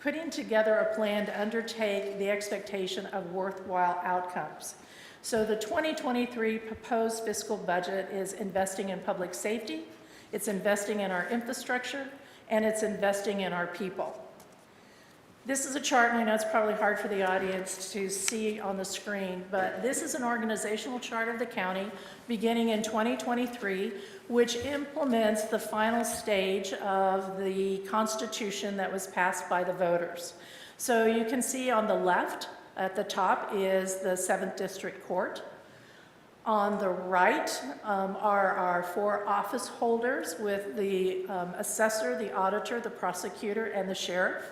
putting together a plan to undertake the expectation of worthwhile outcomes. So the 2023 proposed fiscal budget is investing in public safety, it's investing in our infrastructure, and it's investing in our people. This is a chart, and I know it's probably hard for the audience to see on the screen, but this is an organizational chart of the county beginning in 2023, which implements the final stage of the Constitution that was passed by the voters. So you can see on the left, at the top is the 7th District Court. On the right are our 4 office holders with the assessor, the auditor, the prosecutor, and the sheriff.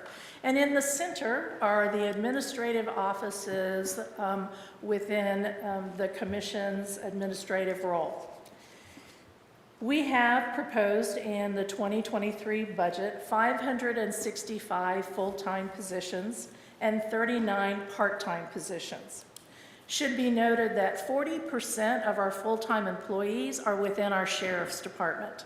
And in the center are the administrative offices within the commission's administrative role. We have proposed in the 2023 budget 565 full-time positions and 39 part-time positions. Should be noted that 40% of our full-time employees are within our sheriff's department.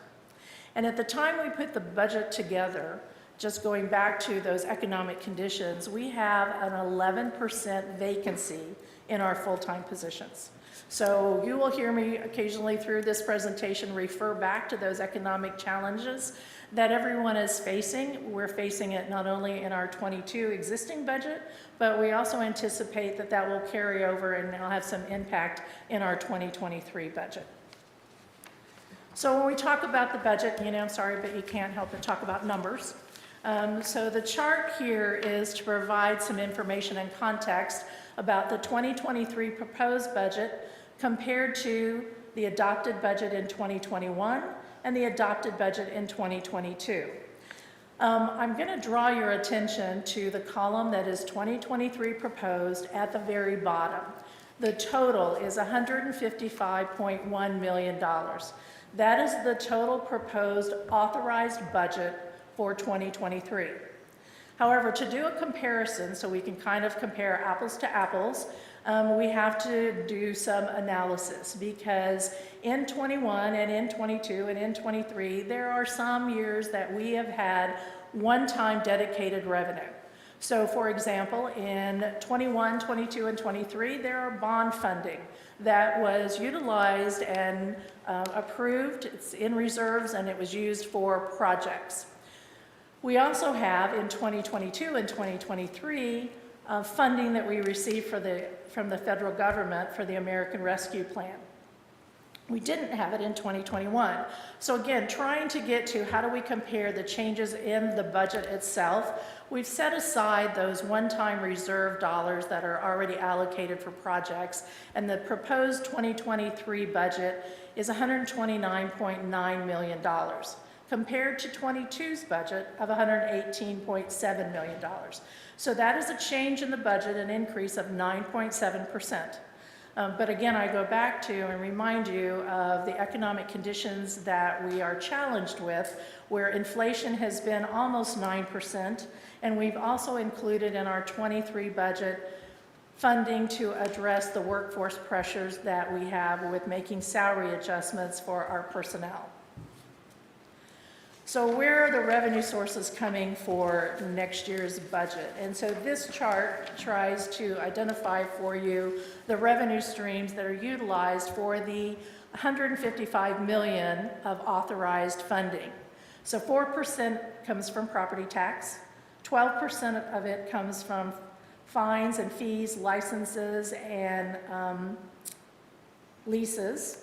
And at the time we put the budget together, just going back to those economic conditions, we have an 11% vacancy in our full-time positions. So you will hear me occasionally through this presentation refer back to those economic challenges that everyone is facing. We're facing it not only in our 22 existing budget, but we also anticipate that that will carry over and will have some impact in our 2023 budget. So when we talk about the budget, I'm sorry, but you can't help but talk about numbers. So the chart here is to provide some information and context about the 2023 proposed budget compared to the adopted budget in 2021 and the adopted budget in 2022. I'm going to draw your attention to the column that is 2023 proposed at the very bottom. The total is $155.1 million. That is the total proposed authorized budget for 2023. However, to do a comparison, so we can kind of compare apples to apples, we have to do some analysis because in 21 and in 22 and in 23, there are some years that we have had one-time dedicated revenue. So for example, in 21, 22, and 23, there are bond funding that was utilized and approved. It's in reserves and it was used for projects. We also have in 2022 and 2023 funding that we received from the federal government for the American Rescue Plan. We didn't have it in 2021. So again, trying to get to how do we compare the changes in the budget itself, we've set aside those one-time reserve dollars that are already allocated for projects, and the proposed 2023 budget is $129.9 million. Compared to 22's budget of $118.7 million. So that is a change in the budget, an increase of 9.7%. But again, I go back to and remind you of the economic conditions that we are challenged with, where inflation has been almost 9%, and we've also included in our 23 budget funding to address the workforce pressures that we have with making salary adjustments for our personnel. So where are the revenue sources coming for next year's budget? And so this chart tries to identify for you the revenue streams that are utilized for the $155 million of authorized funding. So 4% comes from property tax, 12% of it comes from fines and fees, licenses, and leases.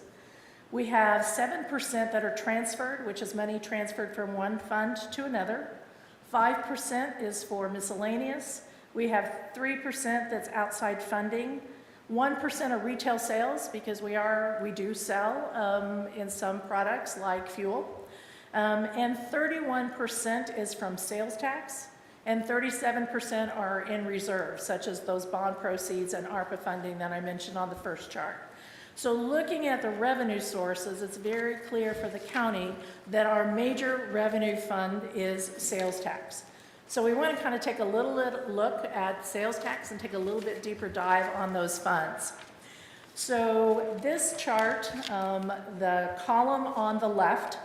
We have 7% that are transferred, which is money transferred from one fund to another. 5% is for miscellaneous. We have 3% that's outside funding. 1% are retail sales because we do sell in some products like fuel. And 31% is from sales tax. And 37% are in reserve, such as those bond proceeds and ARPA funding that I mentioned on the first chart. So looking at the revenue sources, it's very clear for the county that our major revenue fund is sales tax. So we want to kind of take a little look at sales tax and take a little bit deeper dive on those funds. So this chart, the column on the left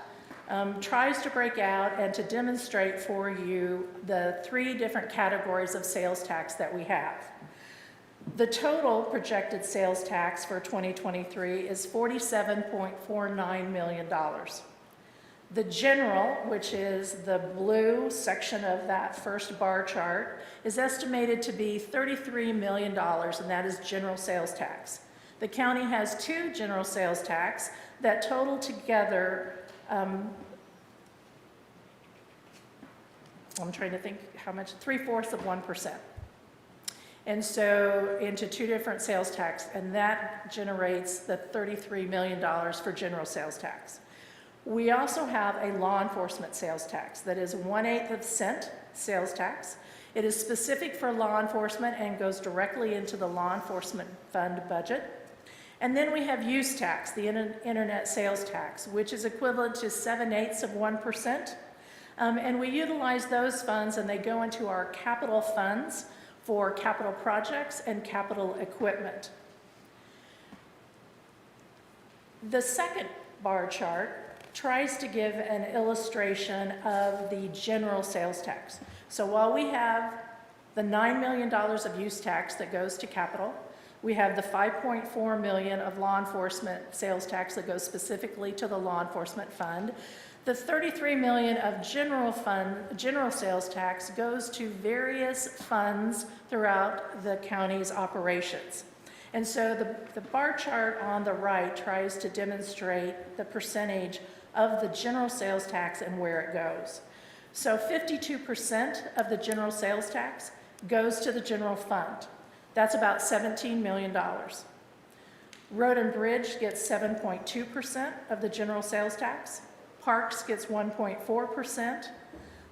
tries to break out and to demonstrate for you the 3 different categories of sales tax that we have. The total projected sales tax for 2023 is $47.49 million. The general, which is the blue section of that first bar chart, is estimated to be $33 million, and that is general sales tax. The county has 2 general sales tax that total together, I'm trying to think how much, 3/4 of 1%. And so into 2 different sales tax, and that generates the $33 million for general sales tax. We also have a law enforcement sales tax that is 1/8 of cent sales tax. It is specific for law enforcement and goes directly into the law enforcement fund budget. And then we have use tax, the internet sales tax, which is equivalent to 7/8 of 1%. And we utilize those funds and they go into our capital funds for capital projects and capital equipment. The second bar chart tries to give an illustration of the general sales tax. So while we have the $9 million of use tax that goes to capital, we have the $5.4 million of law enforcement sales tax that goes specifically to the law enforcement fund. The $33 million of general sales tax goes to various funds throughout the county's operations. And so the bar chart on the right tries to demonstrate the percentage of the general sales tax and where it goes. So 52% of the general sales tax goes to the general fund. That's about $17 million. Road and Bridge gets 7.2% of the general sales tax. Parks gets 1.4%.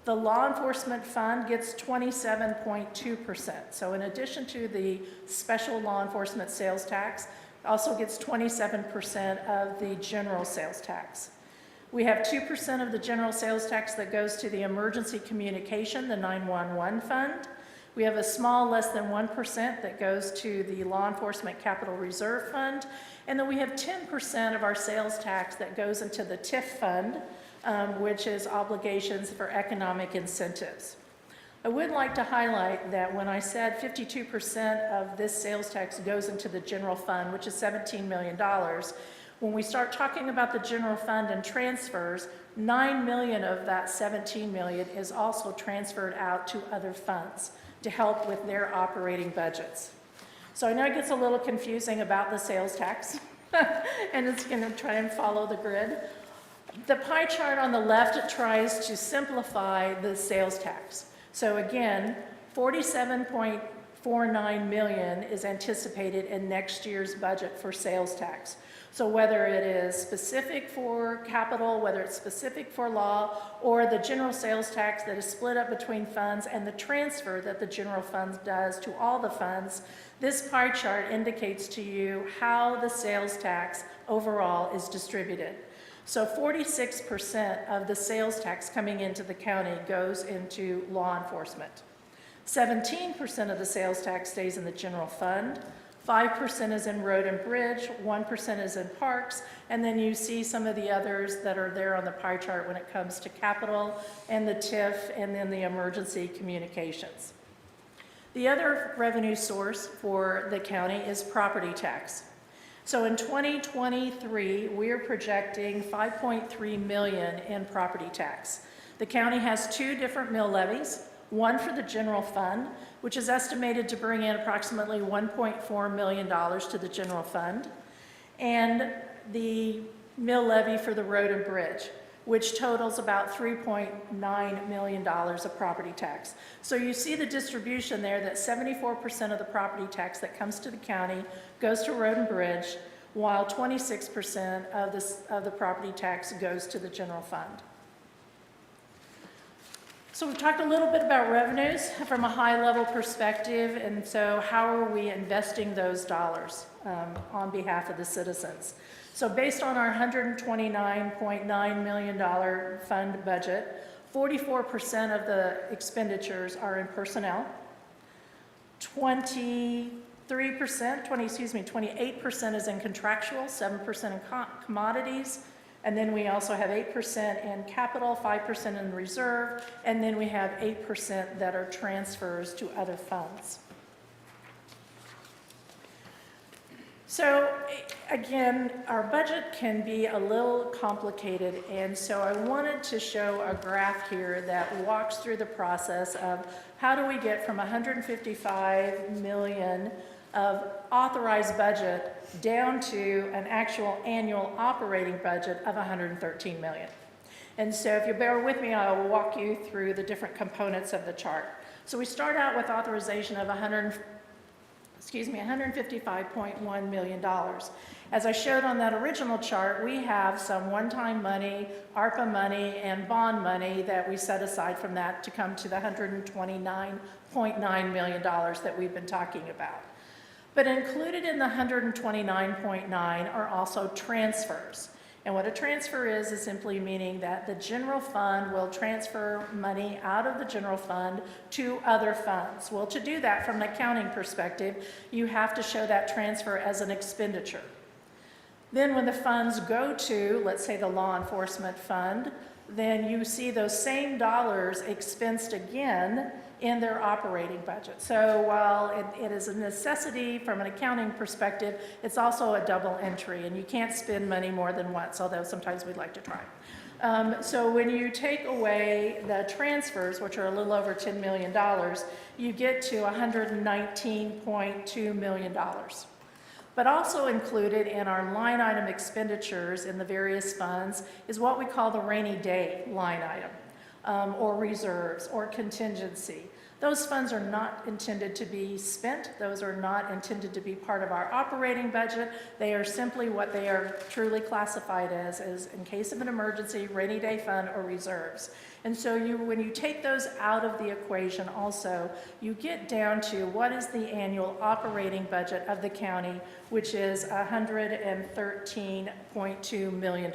The law enforcement fund gets 27.2%. So in addition to the special law enforcement sales tax, also gets 27% of the general sales tax. We have 2% of the general sales tax that goes to the emergency communication, the 911 fund. We have a small, less than 1% that goes to the law enforcement capital reserve fund. And then we have 10% of our sales tax that goes into the TIF fund, which is obligations for economic incentives. I would like to highlight that when I said 52% of this sales tax goes into the general fund, which is $17 million, when we start talking about the general fund and transfers, $9 million of that $17 million is also transferred out to other funds to help with their operating budgets. So I know it gets a little confusing about the sales tax, and it's going to try and follow the grid. The pie chart on the left tries to simplify the sales tax. So again, $47.49 million is anticipated in next year's budget for sales tax. So whether it is specific for capital, whether it's specific for law, or the general sales tax that is split up between funds and the transfer that the general fund does to all the funds, this pie chart indicates to you how the sales tax overall is distributed. So 46% of the sales tax coming into the county goes into law enforcement. 17% of the sales tax stays in the general fund. 5% is in road and bridge, 1% is in parks, and then you see some of the others that are there on the pie chart when it comes to capital and the TIF and then the emergency communications. The other revenue source for the county is property tax. So in 2023, we're projecting $5.3 million in property tax. The county has 2 different mill levies, one for the general fund, which is estimated to bring in approximately $1.4 million to the general fund, and the mill levy for the road and bridge, which totals about $3.9 million of property tax. So you see the distribution there that 74% of the property tax that comes to the county goes to road and bridge, while 26% of the property tax goes to the general fund. So we've talked a little bit about revenues from a high-level perspective, and so how are we investing those dollars on behalf of the citizens? So based on our $129.9 million fund budget, 44% of the expenditures are in personnel, 28% is in contractual, 7% in commodities, And then we also have 8% in capital, 5% in reserve, and then we have 8% that are transfers to other funds. So again, our budget can be a little complicated, and so I wanted to show a graph here that walks through the process of how do we get from 155 million of authorized budget down to an actual annual operating budget of 113 million. And so if you bear with me, I will walk you through the different components of the chart. So we start out with authorization of $155.1 million. As I showed on that original chart, we have some one-time money, ARPA money, and bond money that we set aside from that to come to the $129.9 million that we've been talking about. But included in the 129.9 are also transfers. And what a transfer is simply meaning that the general fund will transfer money out of the general fund to other funds. Well, to do that from an accounting perspective, you have to show that transfer as an expenditure. Then when the funds go to, let's say, the law enforcement fund, then you see those same dollars expensed again in their operating budget. So while it is a necessity from an accounting perspective, it's also a double entry, and you can't spend money more than once, although sometimes we'd like to try. So when you take away the transfers, which are a little over $10 million, you get to $119.2 million. But also included in our line item expenditures in the various funds is what we call the rainy day line item, or reserves, or contingency. Those funds are not intended to be spent. Those are not intended to be part of our operating budget. They are simply what they are truly classified as in case of an emergency, rainy day fund, or reserves. And so when you take those out of the equation also, you get down to what is the annual operating budget of the county, which is $113.2 million.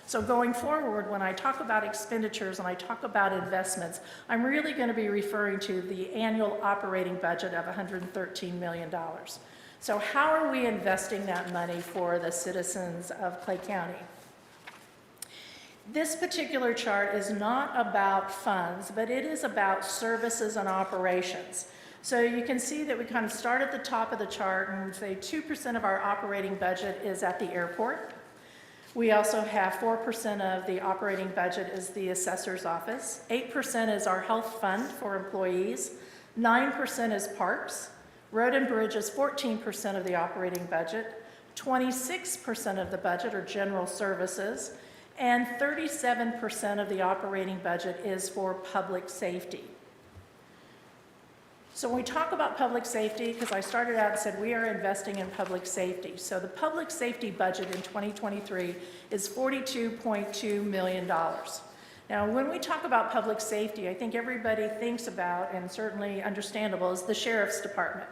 So going forward, when I talk about expenditures and I talk about investments, I'm really going to be referring to the annual operating budget of $113 million. So how are we investing that money for the citizens of Clay County? This particular chart is not about funds, but it is about services and operations. So you can see that we kind of start at the top of the chart and say 2% of our operating budget is at the airport. We also have 4% of the operating budget is the assessor's office. 8% is our health fund for employees. 9% is parks. Road and bridge is 14% of the operating budget. 26% of the budget are general services. And 37% of the operating budget is for public safety. So when we talk about public safety, because I started out and said we are investing in public safety. So the public safety budget in 2023 is $42.2 million. Now, when we talk about public safety, I think everybody thinks about, and certainly understandable, is the sheriff's department.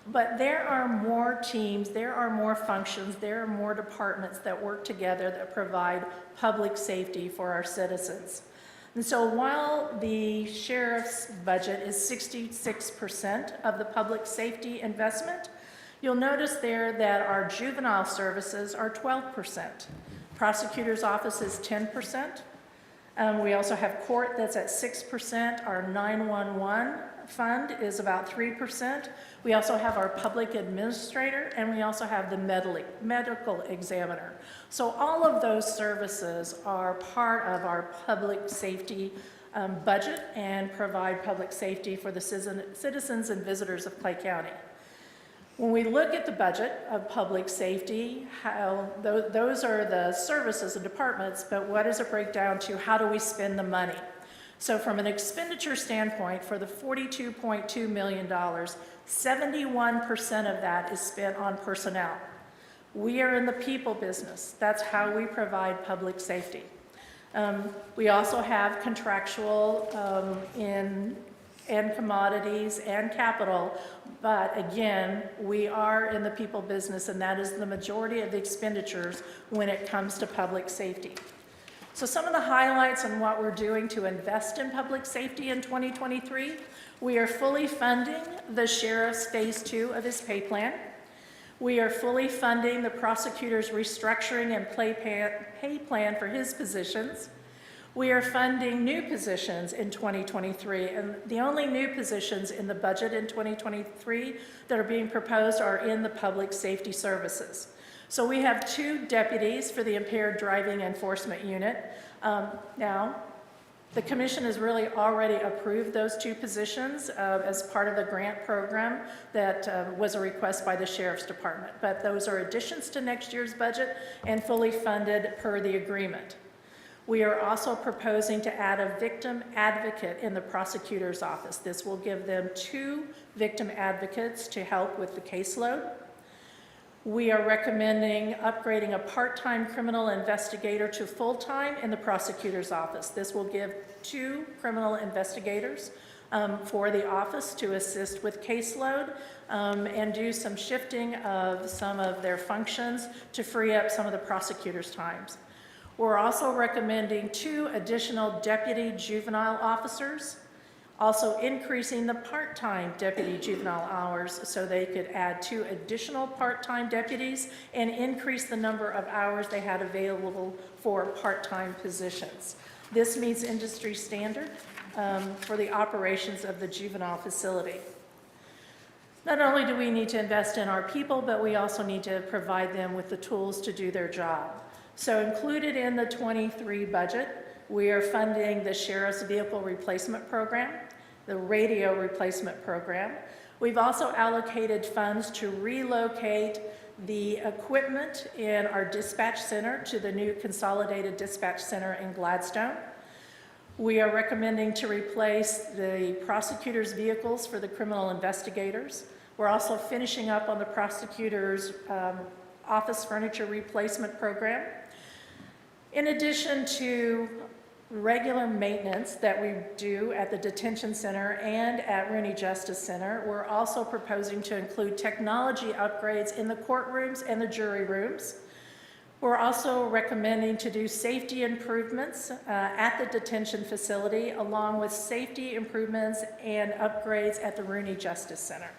But there are more teams, there are more functions, there are more departments that work together that provide public safety for our citizens. And so while the sheriff's budget is 66% of the public safety investment, you'll notice there that our juvenile services are 12%. Prosecutor's office is 10%. We also have court that's at 6%. Our 911 fund is about 3%. We also have our public administrator, and we also have the medical examiner. So all of those services are part of our public safety budget and provide public safety for the citizens and visitors of Clay County. When we look at the budget of public safety, those are the services and departments, but what does it break down to? How do we spend the money? So from an expenditure standpoint, for the $42.2 million, 71% of that is spent on personnel. We are in the people business. That's how we provide public safety. We also have contractual and commodities and capital, but again, we are in the people business, and that is the majority of the expenditures when it comes to public safety. So some of the highlights on what we're doing to invest in public safety in 2023, we are fully funding the sheriff's phase 2 of his pay plan. We are fully funding the prosecutor's restructuring and pay plan for his positions. We are funding new positions in 2023, and the only new positions in the budget in 2023 that are being proposed are in the public safety services. So we have 2 deputies for the impaired driving enforcement unit. Now, the commission has really already approved those 2 positions as part of the grant program that was a request by the Sheriff's Department. But those are additions to next year's budget and fully funded per the agreement. We are also proposing to add a victim advocate in the prosecutor's office. This will give them 2 victim advocates to help with the caseload. We are recommending upgrading a part-time criminal investigator to full-time in the prosecutor's office. This will give 2 criminal investigators for the office to assist with caseload and do some shifting of some of their functions to free up some of the prosecutor's times. We're also recommending 2 additional deputy juvenile officers, also increasing the part-time deputy juvenile hours so they could add 2 additional part-time deputies and increase the number of hours they had available for part-time positions. This meets industry standard for the operations of the juvenile facility. Not only do we need to invest in our people, but we also need to provide them with the tools to do their job. So included in the 23 budget, we are funding the Sheriff's Vehicle Replacement Program, the radio replacement program. We've also allocated funds to relocate the equipment in our dispatch center to the new consolidated dispatch center in Gladstone. We are recommending to replace the prosecutor's vehicles for the criminal investigators. We're also finishing up on the prosecutor's office furniture replacement program. In addition to regular maintenance that we do at the detention center and at Rooney Justice Center, we're also proposing to include technology upgrades in the courtrooms and the jury rooms. We're also recommending to do safety improvements at the detention facility, along with safety improvements and upgrades at the Rooney Justice Center.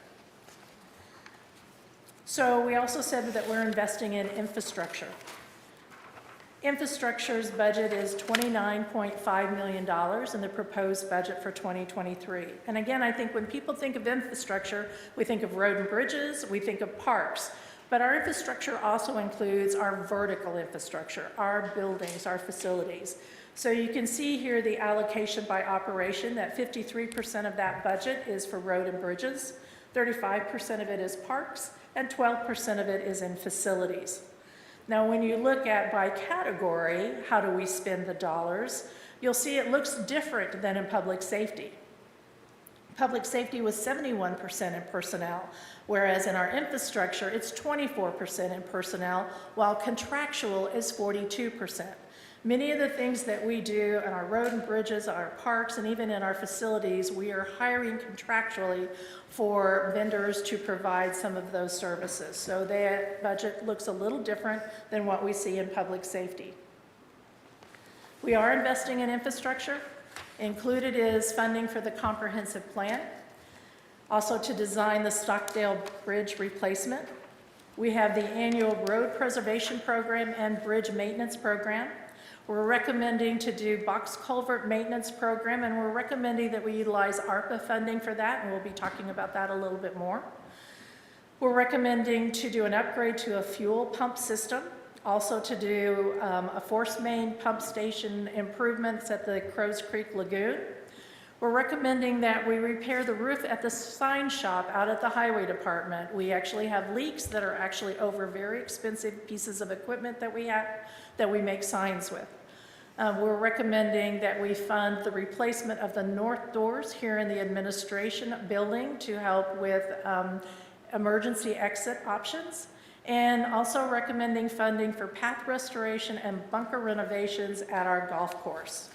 So we also said that we're investing in infrastructure. Infrastructure's budget is $29.5 million in the proposed budget for 2023. And again, I think when people think of infrastructure, we think of road and bridges, we think of parks. But our infrastructure also includes our vertical infrastructure, our buildings, our facilities. So you can see here the allocation by operation, that 53% of that budget is for road and bridges, 35% of it is parks, and 12% of it is in facilities. Now, when you look at by category, how do we spend the dollars, you'll see it looks different than in public safety. Public safety was 71% in personnel, whereas in our infrastructure, it's 24% in personnel, while contractual is 42%. Many of the things that we do in our road and bridges, our parks, and even in our facilities, we are hiring contractually for vendors to provide some of those services. So that budget looks a little different than what we see in public safety. We are investing in infrastructure. Included is funding for the comprehensive plan, also to design the Stockdale Bridge replacement. We have the annual road preservation program and bridge maintenance program. We're recommending to do box culvert maintenance program, and we're recommending that we utilize ARPA funding for that, and we'll be talking about that a little bit more. We're recommending to do an upgrade to a fuel pump system, also to do a force main pump station improvements at the Crows Creek Lagoon. We're recommending that we repair the roof at the sign shop out at the highway department. We actually have leaks that are actually over very expensive pieces of equipment that we have, that we make signs with. We're recommending that we fund the replacement of the north doors here in the administration building to help with emergency exit options, and also recommending funding for path restoration and bunker renovations at our golf course.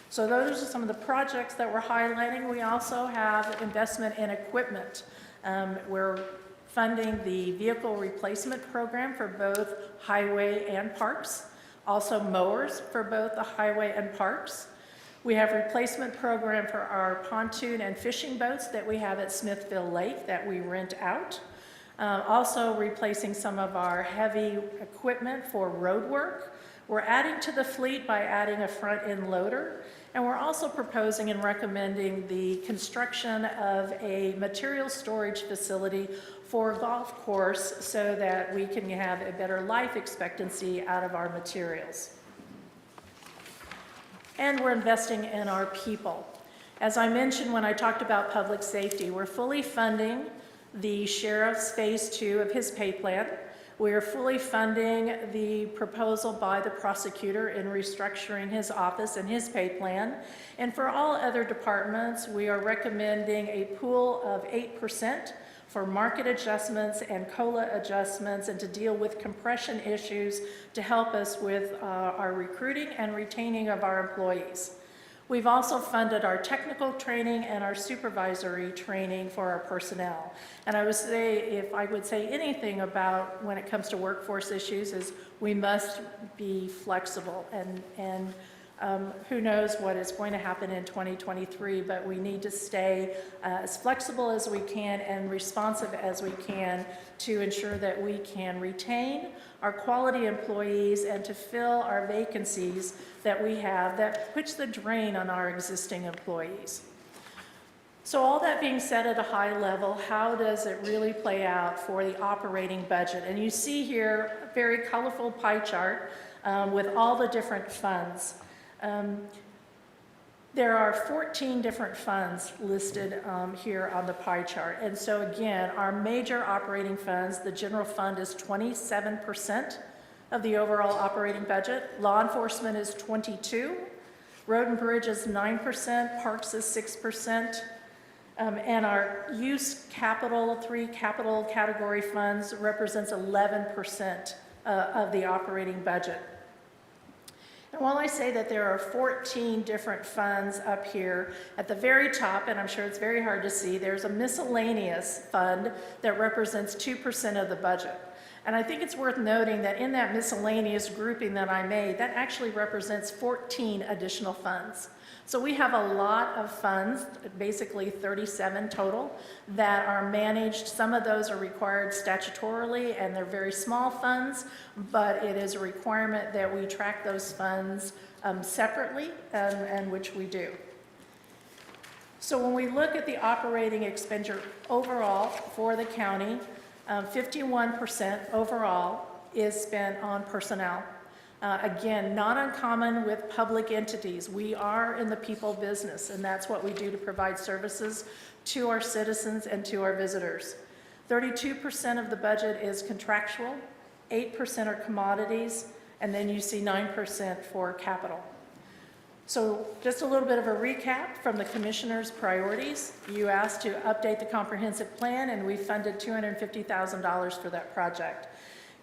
So those are some of the projects that we're highlighting. We also have investment in equipment. We're funding the vehicle replacement program for both highway and parks, also mowers for both the highway and parks. We have replacement program for our pontoon and fishing boats that we have at Smithville Lake that we rent out. Also replacing some of our heavy equipment for road work. We're adding to the fleet by adding a front-end loader. And we're also proposing and recommending the construction of a material storage facility for a golf course so that we can have a better life expectancy out of our materials. And we're investing in our people. As I mentioned when I talked about public safety, we're fully funding the sheriff's phase 2 of his pay plan. We are fully funding the proposal by the prosecutor in restructuring his office and his pay plan. And for all other departments, we are recommending a pool of 8% for market adjustments and COLA adjustments and to deal with compression issues to help us with our recruiting and retaining of our employees. We've also funded our technical training and our supervisory training for our personnel. And I would say, if I would say anything about when it comes to workforce issues, is we must be flexible. And who knows what is going to happen in 2023, but we need to stay as flexible as we can and responsive as we can to ensure that we can retain our quality employees and to fill our vacancies that we have that puts the drain on our existing employees. So all that being said at a high level, how does it really play out for the operating budget? And you see here a very colorful pie chart with all the different funds. There are 14 different funds listed here on the pie chart. And so again, our major operating funds, the general fund is 27% of the overall operating budget. Law enforcement is 22%. Road and bridge is 9%. Parks is 6%. And our use capital, 3 capital category funds represents 11% of the operating budget. And while I say that there are 14 different funds up here, at the very top, and I'm sure it's very hard to see, there's a miscellaneous fund that represents 2% of the budget. And I think it's worth noting that in that miscellaneous grouping that I made, that actually represents 14 additional funds. So we have a lot of funds, basically 37 total, that are managed. Some of those are required statutorily, and they're very small funds, but it is a requirement that we track those funds separately, and which we do. So when we look at the operating expenditure overall for the county, 51% overall is spent on personnel. Again, not uncommon with public entities. We are in the people business, and that's what we do to provide services to our citizens and to our visitors. 32% of the budget is contractual, 8% are commodities, and then you see 9% for capital. So just a little bit of a recap from the commissioner's priorities. You asked to update the comprehensive plan, and we funded $250,000 for that project.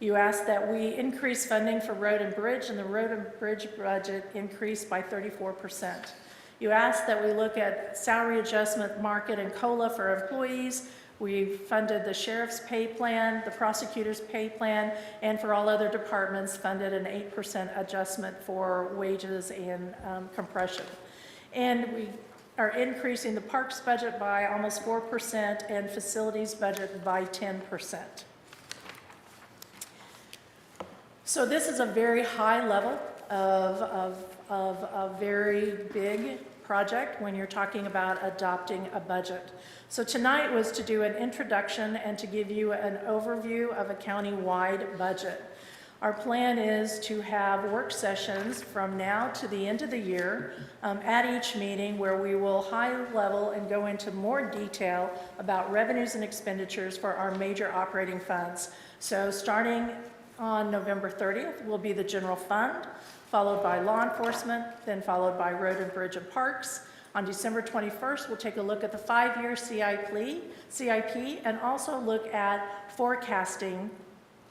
You asked that we increase funding for road and bridge, and the road and bridge budget increased by 34%. You asked that we look at salary adjustment, market, and COLA for employees. We funded the sheriff's pay plan, the prosecutor's pay plan, and for all other departments funded an 8% adjustment for wages and compression. And we are increasing the parks budget by almost 4% and facilities budget by 10%. So this is a very high level of a very big project when you're talking about adopting a budget. So tonight was to do an introduction and to give you an overview of a county-wide budget. Our plan is to have work sessions from now to the end of the year at each meeting where we will high level and go into more detail about revenues and expenditures for our major operating funds. So starting on November 30th will be the general fund, followed by law enforcement, then followed by road and bridge and parks. On December 21st, we'll take a look at the 5-year CIP and also look at forecasting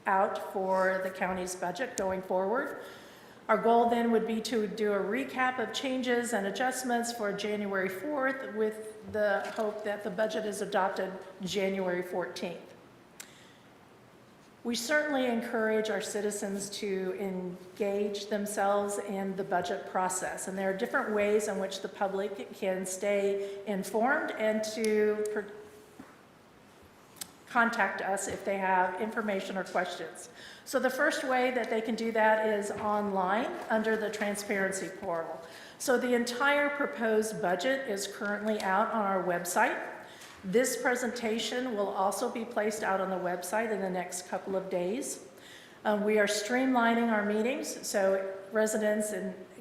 out for the county's budget going forward. Our goal then would be to do a recap of changes and adjustments for January 4th with the hope that the budget is adopted January 14th. We certainly encourage our citizens to engage themselves in the budget process, and there are different ways in which the public can stay informed and to contact us if they have information or questions. So the first way that they can do that is online under the transparency portal. So the entire proposed budget is currently out on our website. This presentation will also be placed out on the website in the next couple of days. We are streamlining our meetings so residents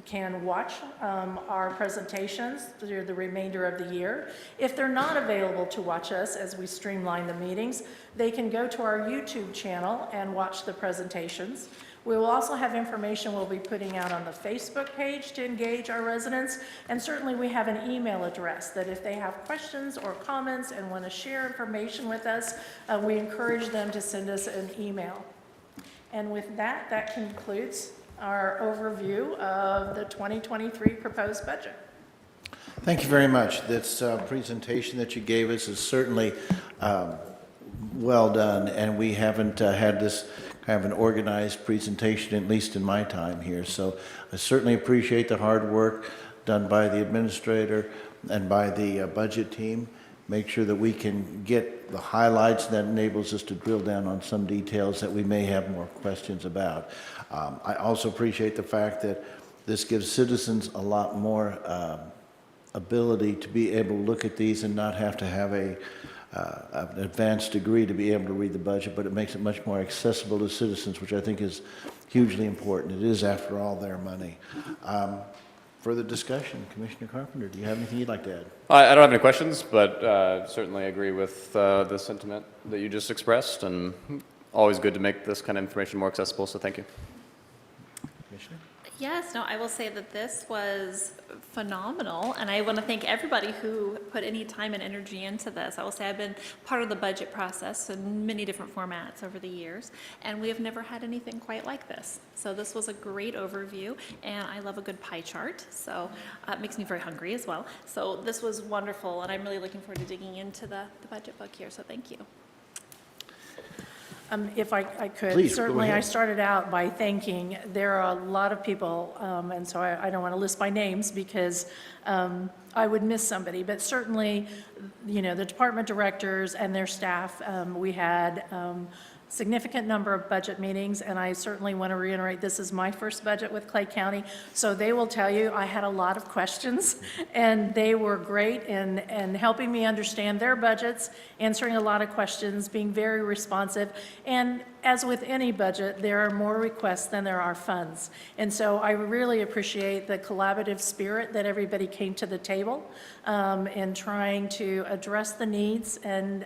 can watch our presentations through the remainder of the year. If they're not available to watch us as we streamline the meetings, they can go to our YouTube channel and watch the presentations. We will also have information we'll be putting out on the Facebook page to engage our residents, and certainly we have an email address that if they have questions or comments and want to share information with us, we encourage them to send us an email. And with that, that concludes our overview of the 2023 proposed budget. Thank you very much. This presentation that you gave us is certainly well done, and we haven't had this kind of an organized presentation, at least in my time here. So I certainly appreciate the hard work done by the administrator and by the budget team. Make sure that we can get the highlights that enables us to drill down on some details that we may have more questions about. I also appreciate the fact that this gives citizens a lot more ability to be able to look at these and not have to have an advanced degree to be able to read the budget, but it makes it much more accessible to citizens, which I think is hugely important. It is, after all, their money. Further discussion, Commissioner Carpenter, do you have anything you'd like to add? I don't have any questions, but certainly agree with the sentiment that you just expressed, and always good to make this kind of information more accessible, so thank you. Commissioner? Yes, no, I will say that this was phenomenal, and I want to thank everybody who put any time and energy into this. I will say I've been part of the budget process in many different formats over the years, and we have never had anything quite like this. So this was a great overview, and I love a good pie chart, so it makes me very hungry as well. So this was wonderful, and I'm really looking forward to digging into the budget book here, so thank you. If I could, Please, go certainly I ahead. started out by thanking, there are a lot of people, and so I don't want to list by names because I would miss somebody, but certainly, you know, the department directors and their staff, we had significant number of budget meetings, and I certainly want to reiterate, this is my first budget with Clay County, so they will tell you I had a lot of questions, and they were great in helping me understand their budgets, answering a lot of questions, being very responsive, and as with any budget, there are more requests than there are funds. And so I really appreciate the collaborative spirit that everybody came to the table in trying to address the needs and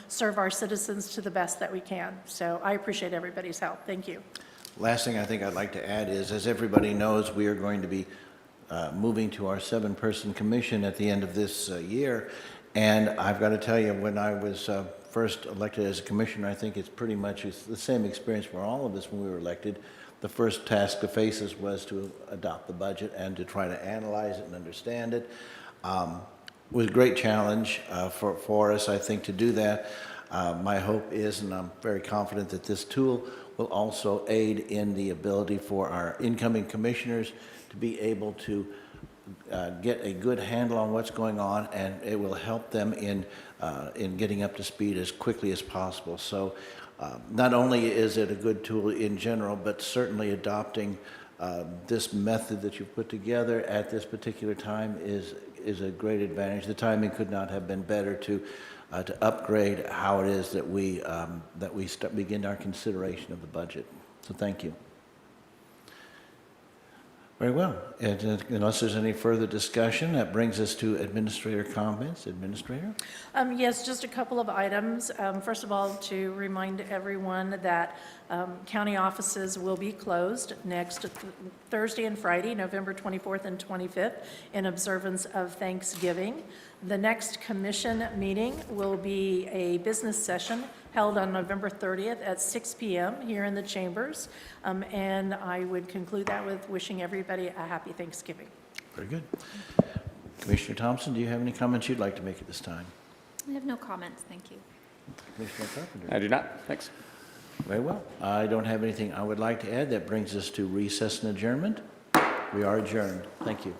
serve our citizens to the best that we can. So I appreciate everybody's help. Thank you. Last thing I think I'd like to add is, as everybody knows, we are going to be moving to our 7-person commission at the end of this year. And I've got to tell you, when I was first elected as a commissioner, I think it's pretty much the same experience for all of us when we were elected. The first task to face us was to adopt the budget and to try to analyze it and understand it. It was a great challenge for us, I think, to do that. My hope is, and I'm very confident that this tool will also aid in the ability for our incoming commissioners to be able to get a good handle on what's going on, and it will help them in getting up to speed as quickly as possible. So not only is it a good tool in general, but certainly adopting this method that you've put together at this particular time is a great advantage. The timing could not have been better to upgrade how it is that we begin our consideration of the budget. So thank you. Very well. And, unless there's any further discussion, that brings us to administrator comments. Administrator? Yes, just a couple of items. First of all, to remind everyone that county offices will be closed next Thursday and Friday, November 24th and 25th, in observance of Thanksgiving. The next commission meeting will be a business session held on November 30th at 6 p.m. here in the chambers. And I would conclude that with wishing everybody a happy Thanksgiving. Very good. Commissioner Thompson, do you have any comments you'd like to make at this time? I have no comments, thank you. Commissioner Carpenter? I do not. Thanks. Very well. I don't have anything I would like to add. That brings us to recess and adjournment. We are adjourned. Thank you.